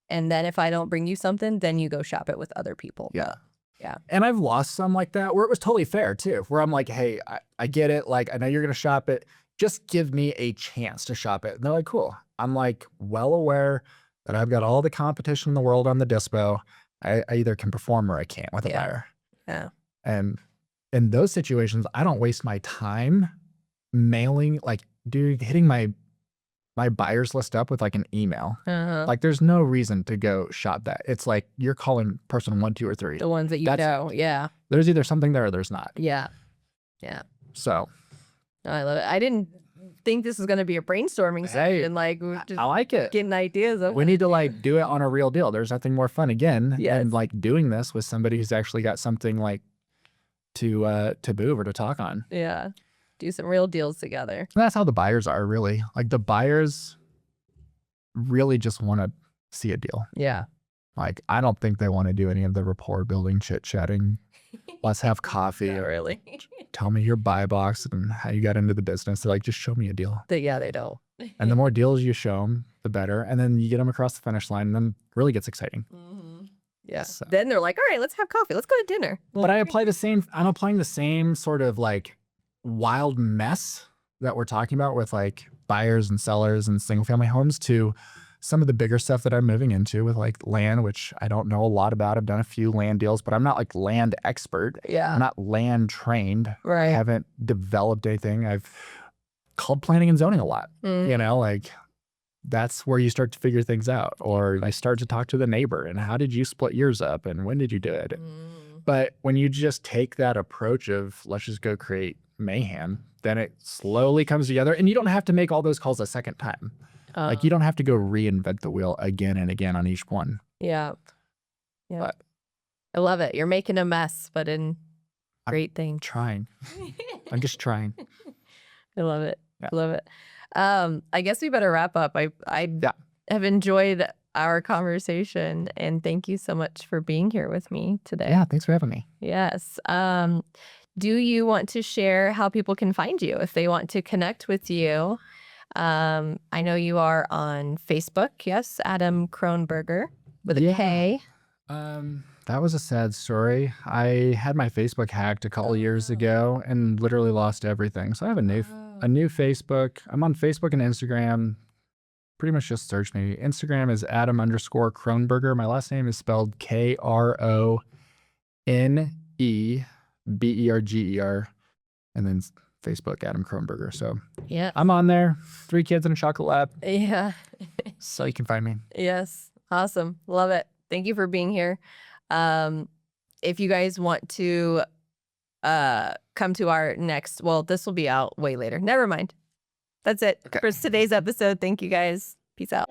Speaker 1: And then if I don't bring you something, then you go shop it with other people.
Speaker 2: Yeah.
Speaker 1: Yeah.
Speaker 2: And I've lost some like that where it was totally fair too, where I'm like, hey, I get it. Like, I know you're going to shop it. Just give me a chance to shop it. And they're like, cool. I'm like well aware that I've got all the competition in the world on the dispo. I either can perform or I can't with a
Speaker 1: Yeah.
Speaker 2: buyer.
Speaker 1: Yeah.
Speaker 2: And in those situations, I don't waste my time mailing, like hitting my buyers list up with like an email.
Speaker 1: Uh-huh.
Speaker 2: Like there's no reason to go shop that. It's like you're calling person 1, 2, or 3.
Speaker 1: The ones that you know. Yeah.
Speaker 2: There's either something there or there's not.
Speaker 1: Yeah. Yeah.
Speaker 2: So
Speaker 1: No, I love it. I didn't think this was gonna be a brainstorming
Speaker 2: Hey,
Speaker 1: session. Like we're just
Speaker 2: I like it.
Speaker 1: getting ideas of
Speaker 2: We need to like do it on a real deal. There's nothing more fun again.
Speaker 1: Yes.
Speaker 2: And like doing this with somebody who's actually got something like to move or to talk on.
Speaker 1: yeah. Do some real deals together.
Speaker 2: And that's how the buyers are really. Like the buyers really just want to see a deal.
Speaker 1: Yeah.
Speaker 2: Like I don't think they want to do any of the rapport building, chit chatting. Let's have coffee
Speaker 1: Not
Speaker 2: or
Speaker 1: really.
Speaker 2: tell me your buy box and how you got into the business. They're like, just show me a deal.
Speaker 1: Yeah, they don't.
Speaker 2: And the more deals you show them, the better. And then you get them across the finish line and then it really gets exciting.
Speaker 1: Yeah.
Speaker 2: So-
Speaker 1: Then they're like, all right, let's have coffee. Let's go to dinner.
Speaker 2: But I'm applying the same sort of like wild mess that we're talking about with like buyers and sellers and single family homes to some of the bigger stuff that I'm moving into with like land, which I don't know a lot about. I've done a few land deals, but I'm not like land expert.
Speaker 1: Yeah.
Speaker 2: I'm not land trained. I
Speaker 1: Right.
Speaker 2: haven't developed anything. I've called planning and zoning a lot,
Speaker 1: Mm.
Speaker 2: like that's where you start to figure things out. Or I start to talk to the neighbor and how did you split yours up and when did you do it? But when you just take that approach of let's just go create mayhem, then it slowly comes together and you don't have to make all those calls a second time. Like you don't have to go reinvent the wheel again and again on each one.
Speaker 1: Yeah. Yeah.
Speaker 2: But-
Speaker 1: I love it. You're making a mess, but in great things.
Speaker 2: Trying. I'm just trying.
Speaker 1: I love it.
Speaker 2: Yeah.
Speaker 1: Love it. I guess we better wrap up. I
Speaker 2: Yeah.
Speaker 1: have enjoyed our conversation and thank you so much for being here with me today.
Speaker 2: Yeah, thanks for having me.
Speaker 1: Yes. Do you want to share how people can find you if they want to connect with you? I know you are on Facebook. Yes, Adam Kroneberger with a
Speaker 2: Yeah.
Speaker 1: K.
Speaker 2: That was a sad story. I had my Facebook hacked a couple years ago and literally lost everything. So I have a new Facebook. I'm on Facebook and Instagram. Pretty much just search me. Instagram is Adam_Kroneberger. My last name is spelled Kroneberger. And then Facebook, Adam Kroneberger. So
Speaker 1: Yeah.
Speaker 2: I'm on there. 3 kids in a chocolate lab.
Speaker 1: Yeah.
Speaker 2: So you can find me.
Speaker 1: Yes. Awesome. Love it. Thank you for being here. If you guys want to come to our next, well, this will be out way later. Never mind. That's it for today's episode. Thank you guys. Peace out.